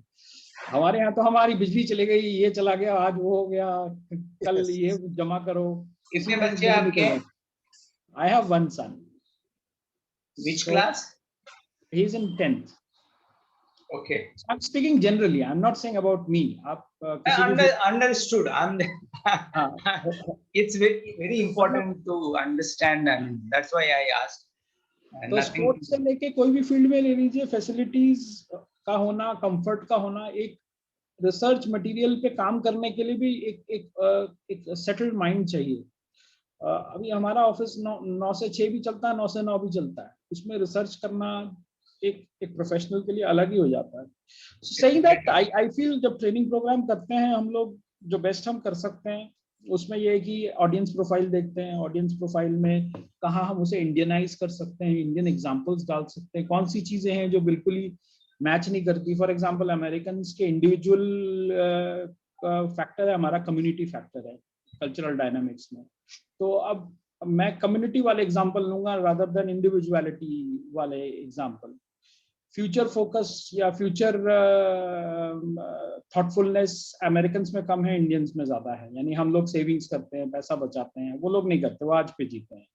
हमारे यहाँ तो हमारी बिजली चली गई, ये चला गया, आज वो हो गया, कल ये जमा करो. कितने बच्चे आपके? I have one son. Which class? He is in 10th. Okay. I'm speaking generally. I'm not saying about me. Understood. It's very, very important to understand, and that's why I asked. तो sports से लेके कोई भी field में ले लीजिए, facilities का होना, कंफर्ट का होना, एक रिसर्च मटेरियल पे काम करने के लिए भी एक सेटल्ड माइंड चाहिए. अभी हमारा ऑफिस 9 से 6 भी चलता है, 9 से 9 भी चलता है. उसमें रिसर्च करना एक प्रोफेशनल के लिए अलग ही हो जाता है. सेइंग दैट आई फील जब ट्रेनिंग प्रोग्राम करते हैं हम लोग, जो बेस्ट हम कर सकते हैं उसमें ये है कि ऑडियंस प्रोफाइल देखते हैं. ऑडियंस प्रोफाइल में कहाँ हम उसे इंडियनाइज कर सकते हैं, इंडियन एग्जांपल्स डाल सकते हैं, कौन सी चीजें हैं जो बिल्कुल ही मैच नहीं करती. फॉर एग्जांपल अमेरिकन के इंडिविजुअल फैक्टर है, हमारा कम्युनिटी फैक्टर है कल्चरल डायनामिक्स में. तो अब मैं कम्युनिटी वाले एग्जांपल लूंगा रादर देन इंडिविजुअलिटी वाले एग्जांपल. फ्यूचर फोकस या फ्यूचर थॉटफुलनेस अमेरिकन्स में कम है, इंडियंस में ज्यादा है. यानी हम लोग सेविंग्स करते हैं, पैसा बचाते हैं, वो लोग नहीं करते, वो आज पे जीते हैं.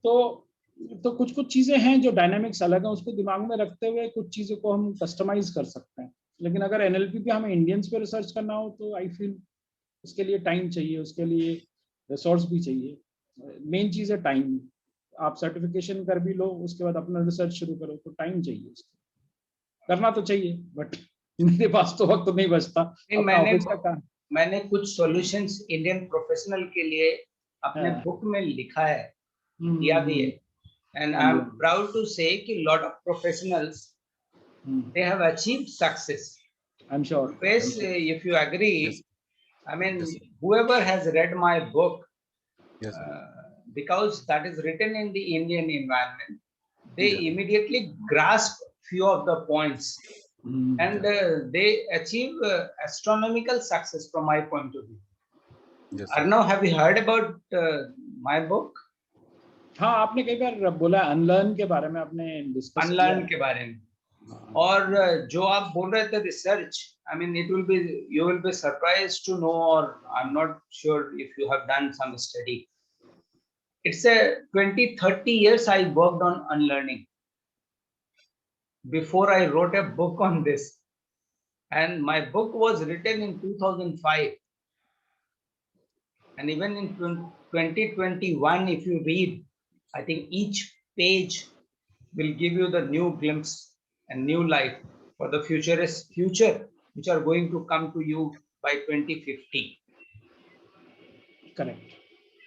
तो कुछ कुछ चीजें हैं जो डायनामिक्स अलग है, उसको दिमाग में रखते हुए कुछ चीजों को हम कस्टमाइज कर सकते हैं. लेकिन अगर एनएलपी पे हमें इंडियंस पे रिसर्च करना हो तो आई फील उसके लिए टाइम चाहिए, उसके लिए रिसोर्स भी चाहिए. मेन चीज है टाइम. आप सर्टिफिकेशन कर भी लो, उसके बाद अपना रिसर्च शुरू करो, तो टाइम चाहिए. उसको करना तो चाहिए, बट मेरे पास तो वक्त नहीं बचता. मैंने कुछ सॉल्यूशंस इंडियन प्रोफेशनल के लिए अपने बुक में लिखा है, दिया भी है. And I am proud to say कि lot of professionals they have achieved success. I am sure. If you agree, I mean, whoever has read my book, yes, because that is written in the Indian environment, they immediately grasp few of the points, and they achieve astronomical success from my point of view. yes, Arnav, have you heard about my book? हाँ, आपने कई बार बोला unlearn के बारे में, आपने discuss unlearn के बारे में. और जो आप बोल रहे थे research, I mean, you will be surprised to know, or I'm not sure if you have done some study. It's a 20-30 years I worked on unlearning before I wrote a book on this. And my book was written in 2005. And even in 2021, if you read, I think each page will give you the new glimpse and new life for the future which are going to come to you by 2050. Correct.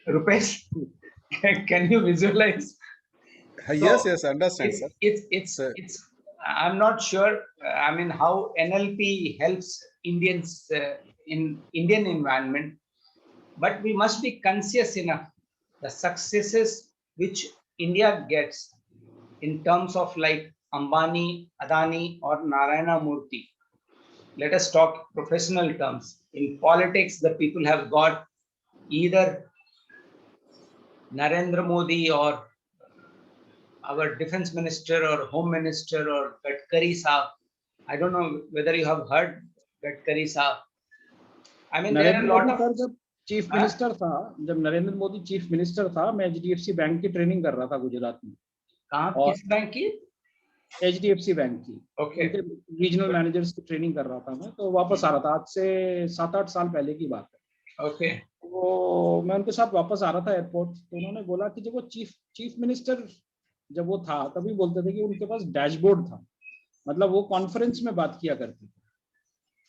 Rupesh, can you visualize? Yes, yes, understand, it's sir. So, it's I'm not sure. I mean, how NLP helps Indians in Indian environment, but we must be conscious enough the successes which India gets in terms of like Ambani, Adani, or Narayana Murthy. Let us talk professional terms. In politics, the people have got either Narendra Modi or our defense minister or home minister or Gadkari Saab. I don't know whether you have heard Gadkari Saab. I mean, there are Narendra a lot Modi of. Sir जब chief Huh? Minister था, जब Narendra Modi chief minister था, मैं HDFC bank की training कर रहा था गुजरात में, कहाँ और किस बैंक की? एचडीएफसी बैंक की Okay. उनके रीजनल मैनेजर्स की ट्रेनिंग कर रहा था मैं, तो वापस आ रहा था, आज से 7-8 साल पहले की बात है। Okay. वो मैं उनके साथ वापस आ रहा था एयरपोर्ट, तो उन्होंने बोला कि जब वो चीफ मिनिस्टर जब वो था तभी बोलते थे कि उनके पास डैशबोर्ड था, मतलब वो कॉन्फ्रेंस में बात किया करते थे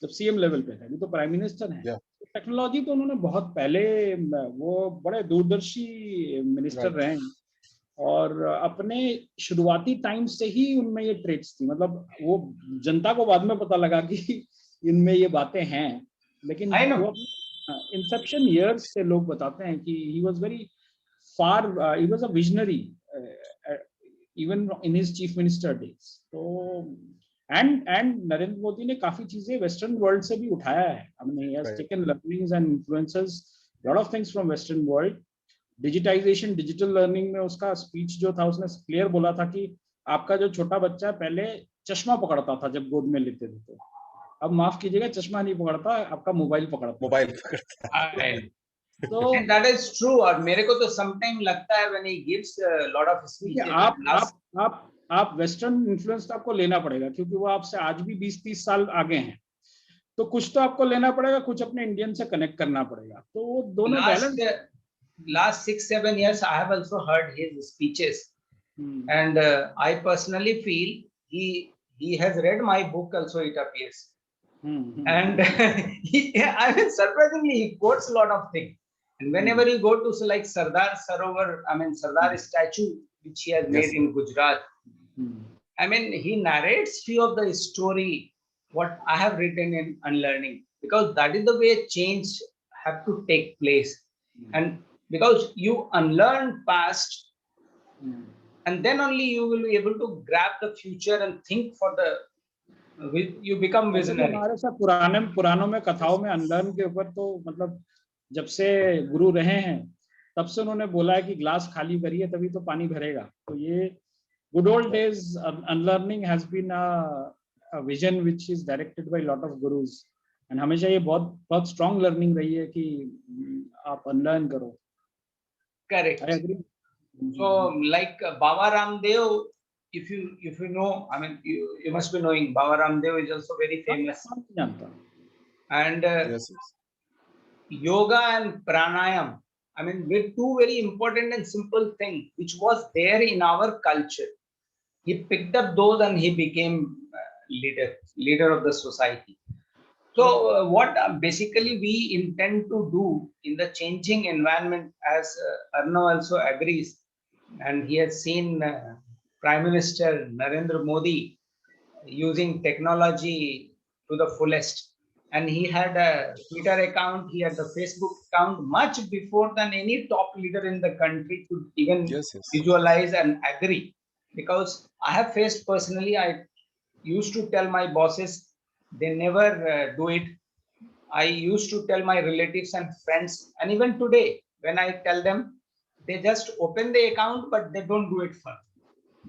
जब सीएम लेवल पे थे, अभी तो प्राइम मिनिस्टर हैं। Yeah. टेक्नोलॉजी तो उन्होंने बहुत पहले, वो बड़े दूरदर्शी मिनिस्टर Right. रहे हैं, और अपने शुरुआती टाइम से ही उनमें ये ट्रेट्स थी, मतलब वो जनता को बाद में पता लगा कि इनमें ये बातें हैं, लेकिन I know. वो इंसेप्शन ईयर्स से लोग बताते हैं कि he was very far, he was a visionary even in his chief minister days. तो एंड नरेंद्र मोदी ने काफी चीजें वेस्टर्न वर्ल्ड से भी उठाया है, I mean he has Right. Taken learnings and influences lot of things from western world. Digitization, digital learning में उसका स्पीच जो था, उसने क्लियर बोला था कि आपका जो छोटा बच्चा पहले चश्मा पकड़ता था जब गोद में लेते थे, तो अब माफ कीजिएगा, चश्मा नहीं पकड़ता, आपका मोबाइल पकड़ता है। Mobile पकड़ता है। I- तो And that is true. और मेरे को तो sometime लगता है when he gives a lot of देखिए, speeches. आप वेस्टर्न इन्फ्लुएंस आपको लेना पड़ेगा, क्योंकि वो आपसे आज भी 20-30 साल आगे हैं, तो कुछ तो आपको लेना पड़ेगा, कुछ अपने इंडियन से कनेक्ट करना पड़ेगा, तो वो दोनों balance. Last 6-7 years, I have also heard his speeches, and I personally feel he has read my book also. It appears, and I mean, surprisingly, he quotes a lot of things. And whenever you go to like Sardar Sarovar, I mean Sardar statue which he has made Yes. in Gujarat, I mean, he narrates few of the story what I have written in Unlearning, because that is the way change have to take place. And because you unlearn past, and then only you will be able to grab the future and think for the, you become visionary. हमारे साथ पुरानों में कथाओं में unlearn के ऊपर तो मतलब जब से गुरु रहे हैं तब से उन्होंने बोला है कि ग्लास खाली करिए तभी तो पानी भरेगा। तो ये good old days unlearning has been a vision which is directed by lot of gurus, and हमेशा ये बहुत स्ट्रांग लर्निंग रही है कि आप अनलर्न करो। Correct. I agree. So like Baba Ramdev, if you know, I mean, you must be knowing Baba Ramdev is also very famous. जानता। And Yes, yes. yoga and pranayam, I mean, we're two very important and simple things which was there in our culture. He picked up those and he became leader of the society. So what basically we intend to do in the changing environment, as Arnav also agrees, and he has seen Prime Minister Narendra Modi using technology to the fullest. And he had a Twitter account, he had the Facebook account much before than any top leader in the country could even Yes, yes. visualize and agree. Because I have faced personally, I used to tell my bosses, they never do it. I used to tell my relatives and friends, and even today, when I tell them, they just open the account, but they don't do it further.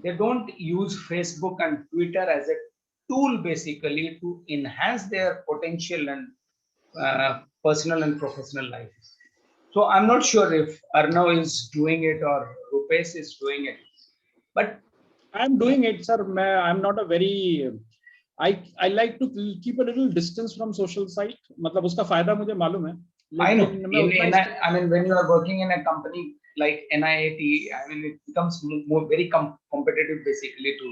They don't use Facebook and Twitter as a tool basically to enhance their potential and personal and professional life. So I'm not sure if Arnav is doing it or Rupesh is doing it, but I'm doing it, sir. I'm not a very, I like to keep a little distance from social site. मतलब उसका फायदा मुझे मालूम है। I know. I mean, when you are working in a company like NIIT, I mean, it becomes very competitive basically to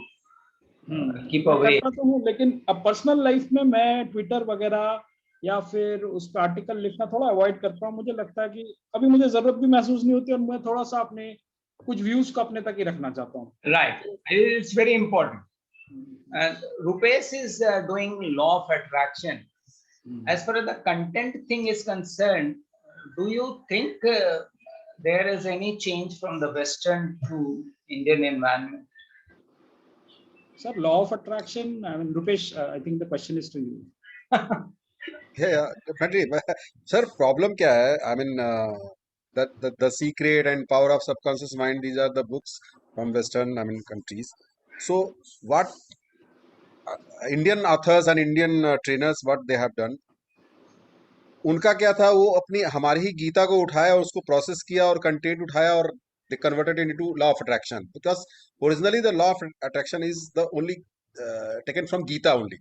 keep away. करता तो हूँ, लेकिन अब पर्सनल लाइफ में मैं ट्विटर वगैरह या फिर उस पर आर्टिकल लिखना थोड़ा अवॉइड करता हूँ। मुझे लगता है कि अभी मुझे जरूरत भी महसूस नहीं होती, और मैं थोड़ा सा अपने कुछ व्यूज को अपने तक ही रखना चाहता हूँ. Right. It's very important. And Rupesh is doing law of attraction. As far as the content thing is concerned, do you think there is any change from the Western to Indian environment? Sir, law of attraction, I mean, Rupesh, I think the question is to you. Yeah, definitely. Sir, problem क्या है? I mean, the Secret and Power of Subconscious Mind. These are the books from Western, I mean, countries. So, what Indian authors and Indian trainers, what they have done? उनका क्या था? वो अपनी हमारी ही गीता को उठाया और उसको प्रोसेस किया और कंटेंट उठाया और they converted it into law of attraction, because originally the law of attraction is the only taken from Gita only,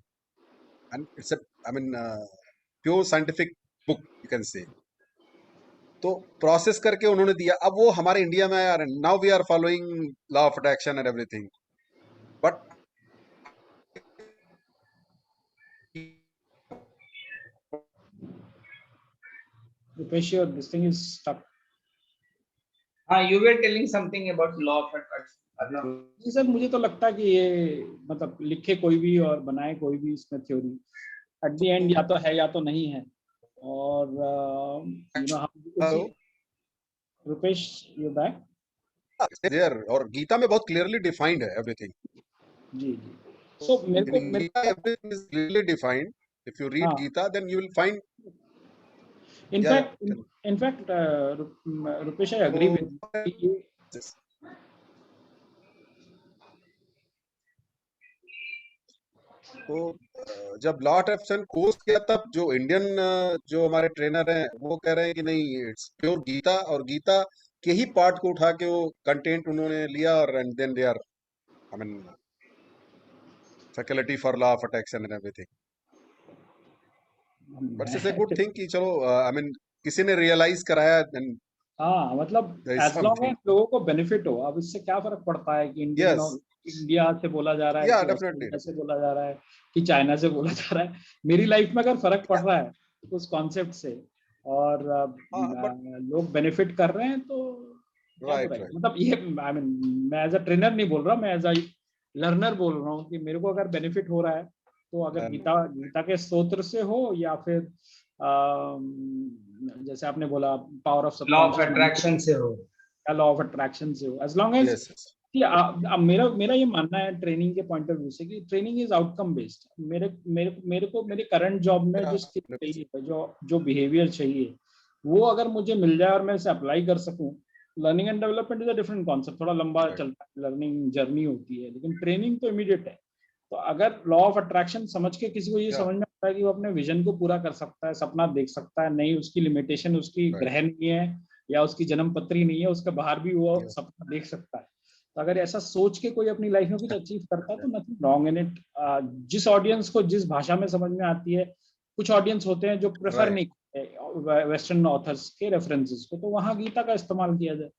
and it's a, I mean, pure scientific book, you can say. तो process करके उन्होंने दिया. अब वो हमारे India में आया, now we are following law of attraction and everything, but Rupesh, this thing is stuck. You were telling something about law of attraction. जी सर, मुझे तो लगता है कि ये मतलब लिखे कोई भी और बनाए कोई भी इसमें थ्योरी, एट द एंड या तो है या तो नहीं है. और रुपेश, यू बैक? देयर, और गीता में बहुत क्लियरली डिफाइंड है एवरीथिंग. जी जी. सो मेरे को everything is clearly defined. If you read Gita, then you will find. In fact, Rupesh, I agree with you. तो जब लॉ ऑफ अट्रैक्शन कोर्स किया, तब जो इंडियन जो हमारे ट्रेनर हैं वो कह रहे हैं कि नहीं, इट्स प्योर गीता, और गीता के ही पार्ट को उठा के वो कंटेंट उन्होंने लिया, और and then they are, I mean, faculty for law of attraction and everything. But it's a good thing कि चलो, आई मीन, किसी ने रियलाइज कराया. हाँ, मतलब एज लॉन्ग एज लोगों को बेनिफिट हो. अब इससे क्या फर्क पड़ता है कि इंडिया से बोला जा रहा है, कि ऑस्ट्रेलिया से बोला जा रहा है, कि चाइना से बोला जा रहा है. मेरी लाइफ में अगर फर्क पड़ रहा है उस कॉन्सेप्ट से और लोग बेनिफिट कर रहे हैं, तो मतलब ये, आई मीन, मैं एज अ ट्रेनर नहीं बोल रहा, मैं एज अ लर्नर बोल रहा हूँ कि मेरे को अगर बेनिफिट हो रहा है, तो अगर गीता के स्तोत्र से हो या फिर जैसे आपने बोला power of law of attraction से हो, लॉ ऑफ अट्रैक्शन से हो, एज लॉन्ग एज. मेरा ये मानना है ट्रेनिंग के पॉइंट ऑफ व्यू से कि ट्रेनिंग इज आउटकम बेस्ड. मेरे को मेरे करंट जॉब में जिस चीज चाहिए, जो बिहेवियर चाहिए, वो अगर मुझे मिल जाए और मैं इसे अप्लाई कर सकूं. Learning and development is a different concept, थोड़ा लंबा चलता है, लर्निंग जर्नी होती है, लेकिन ट्रेनिंग तो इमीडिएट है. तो अगर लॉ ऑफ अट्रैक्शन समझ के किसी को ये समझ में आता है कि वो अपने विजन को पूरा कर सकता है, सपना देख सकता है, नहीं उसकी लिमिटेशन उसकी ग्रह नहीं है या उसकी जन्म पत्री नहीं है, उसके बाहर भी वो सपना देख सकता है. तो अगर ऐसा सोच के कोई अपनी लाइफ में कुछ अचीव करता है, तो नथिंग रॉन्ग इन इट. जिस ऑडियंस को जिस भाषा में समझ में आती है, कुछ ऑडियंस होते हैं जो प्रेफर नहीं करते वेस्टर्न ऑथर्स के रेफरेंसेस को, तो वहां गीता का इस्तेमाल किया जाए.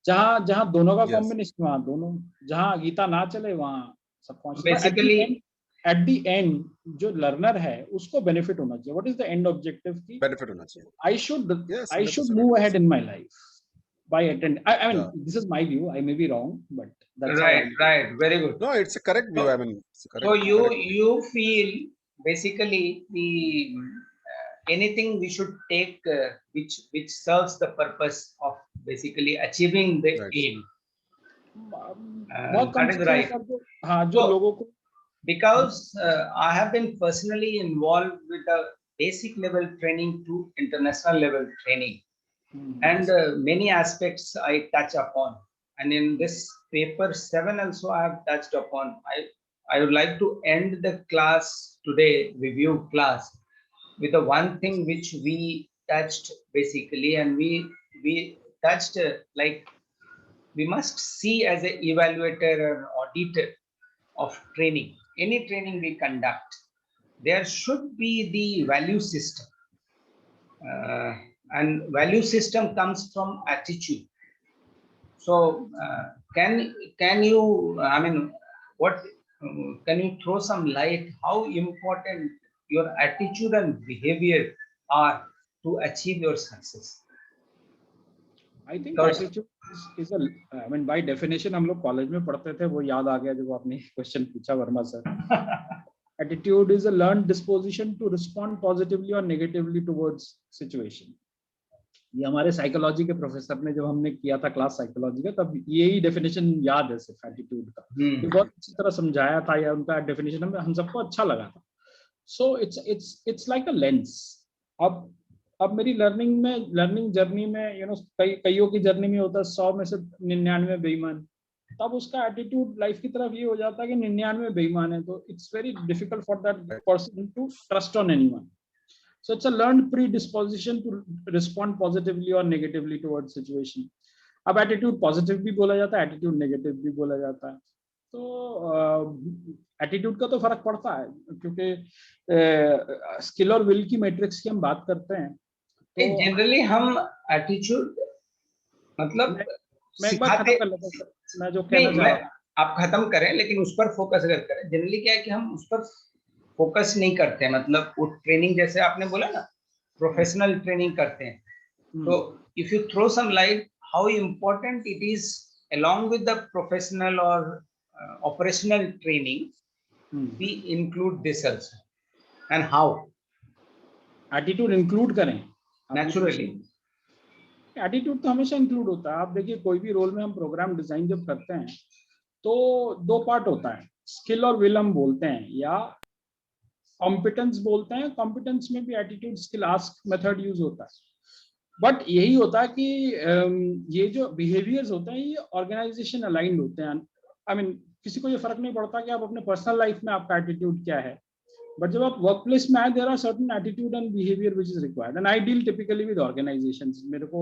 जहां दोनों का कॉम्बिनेशन, वहां दोनों, जहां गीता ना चले वहां बेसिकली एट द एंड जो लर्नर है उसको बेनिफिट होना चाहिए. What is the end objective? की बेनिफिट होना चाहिए. I should move ahead in my life by attend. I mean, this is my view. I may be wrong, but that's right. Very good. No, it's a correct view. I mean, so you feel basically the anything we should take which serves the purpose of basically achieving the aim. That is right. हाँ, जो लोगों को, because I have been personally involved with the basic level training to international level training, and many aspects I touch upon, and in this paper 7 also I have touched upon. I would like to end the class today, review class, with the one thing which we touched basically, and we touched like we must see as an evaluator or auditor of training. Any training we conduct, there should be the value system, and value system comes from attitude. So can you, I mean, what can you throw some light how important your attitude and behavior are to achieve your success? I think Because- attitude is a, I mean by definition हम लोग college में पढ़ते थे, वो याद आ गया जब आपने क्वेश्चन पूछा Verma sir. Attitude is a learned disposition to respond positively or negatively towards situation. ये हमारे साइकोलॉजी के प्रोफेसर ने, जब हमने किया था क्लास साइकोलॉजी का, तब यही डेफिनेशन याद है सिर्फ एटीट्यूड का. ये बहुत अच्छी तरह समझाया था, या उनका डेफिनेशन हम सबको अच्छा लगा था. So it's like a lens. अब मेरी लर्निंग जर्नी में कईयों की जर्नी में होता है 100 में से 99 बेईमान. तब उसका एटीट्यूड लाइफ की तरफ ये हो जाता है कि 99 बेईमान है, तो it's very difficult for that person to trust on anyone. So it's a learned predisposition to respond positively or negatively towards situation. अब एटीट्यूड पॉजिटिव भी बोला जाता है, एटीट्यूड नेगेटिव भी बोला जाता है. तो एटीट्यूड का तो फर्क पड़ता है, क्योंकि स्किल और विल की मैट्रिक्स की हम बात करते हैं. तो जनरली हम एटीट्यूड मतलब मैं एक बार खत्म कर लेता हूं. मैं जो कहना चाह रहा हूं, आप खत्म करें, लेकिन उस पर फोकस अगर करें. जनरली क्या है कि हम उस पर फोकस नहीं करते हैं. मतलब वो ट्रेनिंग, जैसे आपने बोला ना, प्रोफेशनल ट्रेनिंग करते हैं. तो if you throw some light how important it is along with the professional or operational training, we include this also, and how attitude include करें. naturally. एटीट्यूड तो हमेशा इंक्लूड होता है. आप देखिए, कोई भी रोल में हम प्रोग्राम डिजाइन जब करते हैं तो 2 पार्ट होता है, स्किल और विल हम बोलते हैं, या कॉम्पिटेंस बोलते हैं. कॉम्पिटेंस में भी attitude, skill, ask method use होता है. बट यही होता है कि ये जो बिहेवियर्स होते हैं ये ऑर्गेनाइजेशन अलाइंड होते हैं. आई मीन किसी को ये फर्क नहीं पड़ता कि आप अपने पर्सनल लाइफ में आपका एटीट्यूड क्या है, बट जब आप वर्क प्लेस में आए, there are certain attitude and behaviour which is required. And I deal typically with organisations. मेरे को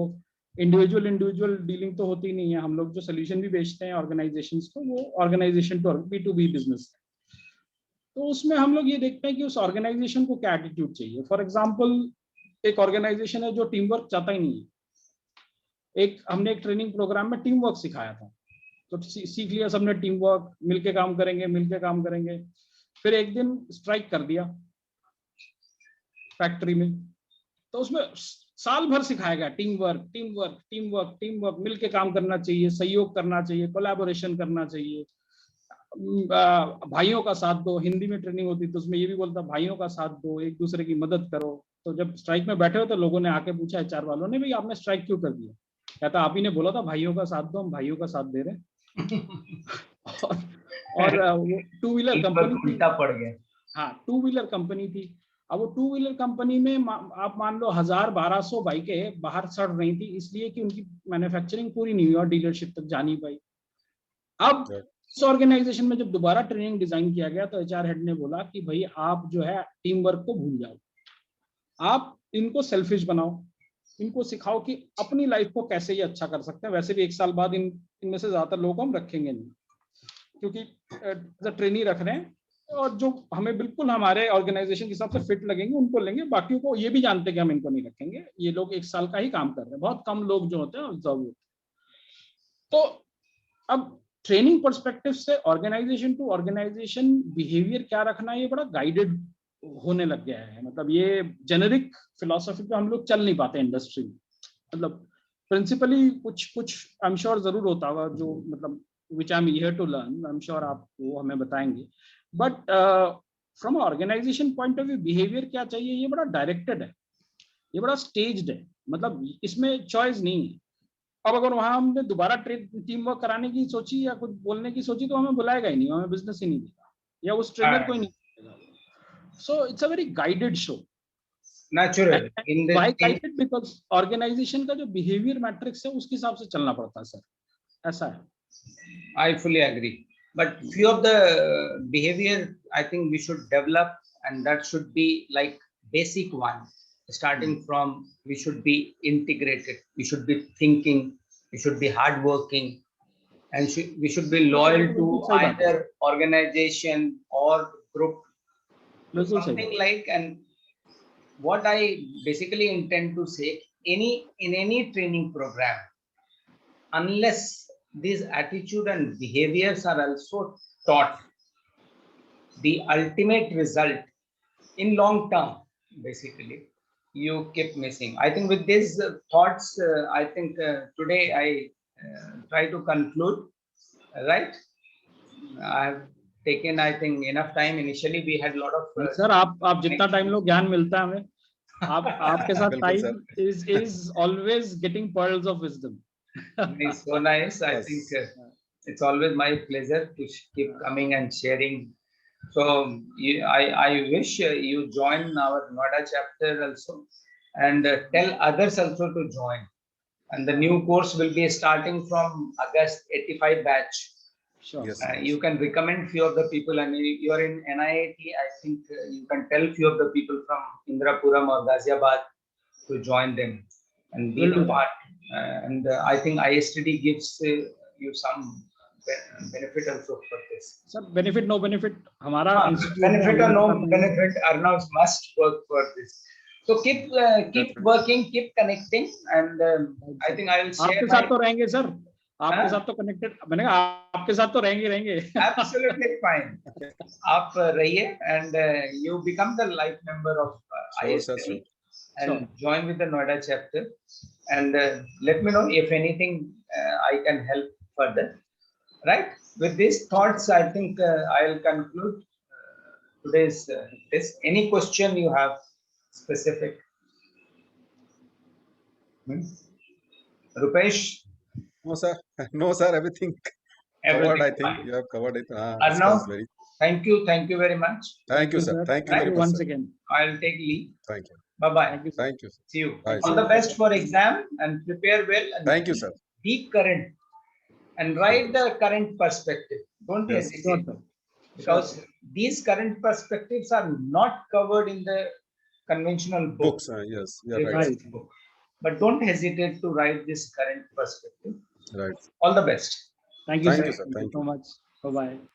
इंडिविजुअल डीलिंग तो होती नहीं है. हम लोग जो सोल्यूशन भी बेचते हैं ऑर्गेनाइजेशंस को, वो ऑर्गेनाइजेशन टू B2B बिजनेस है. तो उसमें हम लोग ये देखते हैं कि उस ऑर्गेनाइजेशन को क्या एटीट्यूड चाहिए. फॉर एग्जांपल, एक ऑर्गेनाइजेशन है जो टीम वर्क चाहता ही नहीं है. हमने एक ट्रेनिंग प्रोग्राम में टीम वर्क सिखाया था, तो सीख लिया सबने टीम वर्क, मिलके काम करेंगे. फिर एक दिन स्ट्राइक कर दिया फैक्ट्री में. तो उसमें साल भर सिखाया गया टीम वर्क, मिलके काम करना चाहिए, सहयोग करना चाहिए, कोलैबोरेशन करना चाहिए, भाइयों का साथ दो. हिंदी में ट्रेनिंग होती तो उसमें ये भी बोलता, भाइयों का साथ दो, एक दूसरे की मदद करो. तो जब स्ट्राइक में बैठे हो तो लोगों ने आके पूछा HR वालों ने, भाई आपने स्ट्राइक क्यों कर दिया? कहता, आप ही ने बोला था भाइयों का साथ दो, हम भाइयों का साथ दे रहे हैं. और वो 2 व्हीलर कंपनी थी. पड़ गया. हाँ, 2 व्हीलर कंपनी थी. अब वो 2 व्हीलर कंपनी में आप मान लो 1000-1200 बाइकें बाहर सड़ रही थी, इसलिए कि उनकी मैन्युफैक्चरिंग पूरी नहीं हुई और डीलरशिप तक जा नहीं पाई. अब इस ऑर्गेनाइजेशन में जब दोबारा ट्रेनिंग डिजाइन किया गया तो HR हेड ने बोला कि भाई आप जो है टीम वर्क को भूल जाओ, आप इनको सेल्फिश बनाओ, इनको सिखाओ कि अपनी लाइफ को कैसे ये अच्छा कर सकते हैं. वैसे भी 1 साल बाद इनमें से ज्यादातर लोगों को हम रखेंगे नहीं, क्योंकि ट्रेनी रख रहे हैं, और जो हमें बिल्कुल हमारे ऑर्गेनाइजेशन के हिसाब से फिट लगेंगे उनको लेंगे. बाकी को ये भी जानते हैं कि हम इनको नहीं रखेंगे, ये लोग 1 साल का ही काम कर रहे हैं. बहुत कम लोग जो होते हैं ऑब्जर्व होते हैं. तो अब ट्रेनिंग पर्सपेक्टिव से ऑर्गेनाइजेशन टू ऑर्गेनाइजेशन बिहेवियर क्या रखना है, ये बड़ा गाइडेड होने लग गया है. मतलब ये जेनेरिक फिलॉसफी पे हम लोग चल नहीं पाते इंडस्ट्री में. मतलब प्रिंसिपली कुछ आई एम श्योर जरूर होता होगा, जो मतलब which I am here to learn. I am sure आप वो हमें बताएंगे. But from organisation point of view behaviour क्या चाहिए, ये बड़ा डायरेक्टेड है, ये बड़ा स्टेज्ड है. मतलब इसमें चॉइस नहीं है. अब अगर वहां हमने दोबारा टीम वर्क कराने की सोची या कुछ बोलने की सोची तो हमें बुलाएगा ही नहीं, हमें बिजनेस ही नहीं देगा, या उस ट्रेनर को ही नहीं देगा. So it's a very guided show. Natural in why guided? Because organisation का जो बिहेवियर मैट्रिक्स है उसके हिसाब से चलना पड़ता है सर, ऐसा है. I fully agree, but few of the behavior I think we should develop, and that should be like basic one. Starting from, we should be integrated, we should be thinking, we should be hardworking, and we should be loyal to either organization or group, something like. And what I basically intend to say, in any training program, unless these attitude and behaviors are also taught, the ultimate result in long term basically you keep missing. I think with these thoughts, I think today I try to conclude, right? I have taken, I think, enough time. Initially, we had a lot of. Sir आप जितना time लो ज्ञान मिलता है हमें. आपके साथ बिल्कुल time is always getting pearls of wisdom. It's so nice. I Yes. think it's always my pleasure to keep coming and sharing. So I wish you join our Noida chapter also, and tell others also to join. And the new course will be starting from August 85 batch. Sure. Yes. You can recommend few of the people. I mean, you are in NIIT. I think you can tell few of the people from Indrapuram or Ghaziabad to join them and be Will the do that. part. And I think ISTD gives you some benefit also for this. Sir, benefit no benefit हमारा institute में Benefit or हम no लोग का benefit, Arnav must work for this. So keep working, keep connecting, and I think I will share आपके my साथ तो रहेंगे sir. आपके हाँ? साथ तो कनेक्टेड. मैंने कहा आपके साथ तो रहेंगे. absolutely fine. आप रहिए and you become the life member of Sure, sir, ISTD sure. and Sure. join with the Noida chapter, and let me know if anything I can help further. Right? With these thoughts, I think I'll conclude today's this. Any question you have specific? Rupesh, No, sir. No, sir. Everything covered. I everything think fine. you have covered it. Arnav, Very. thank you very much. Thank you, sir. Thank you Thank very you much, once sir. again. I'll take leave. Thank you. Bye bye. Thank you, sir. Thank you. Sir. See you. Bye, All sir. the best for exam and prepare well and Thank you, sir. be current and write the current perspective. Don't Yes. Sure, hesitate sir. because these current perspectives are not covered in the conventional book. Books. Yes. Yeah. Right. Right. Sir. Book. But don't hesitate to write this current perspective. Right. All the best. Thank you, Thank sir. you, sir. Thank you Thank so you. much. Bye bye.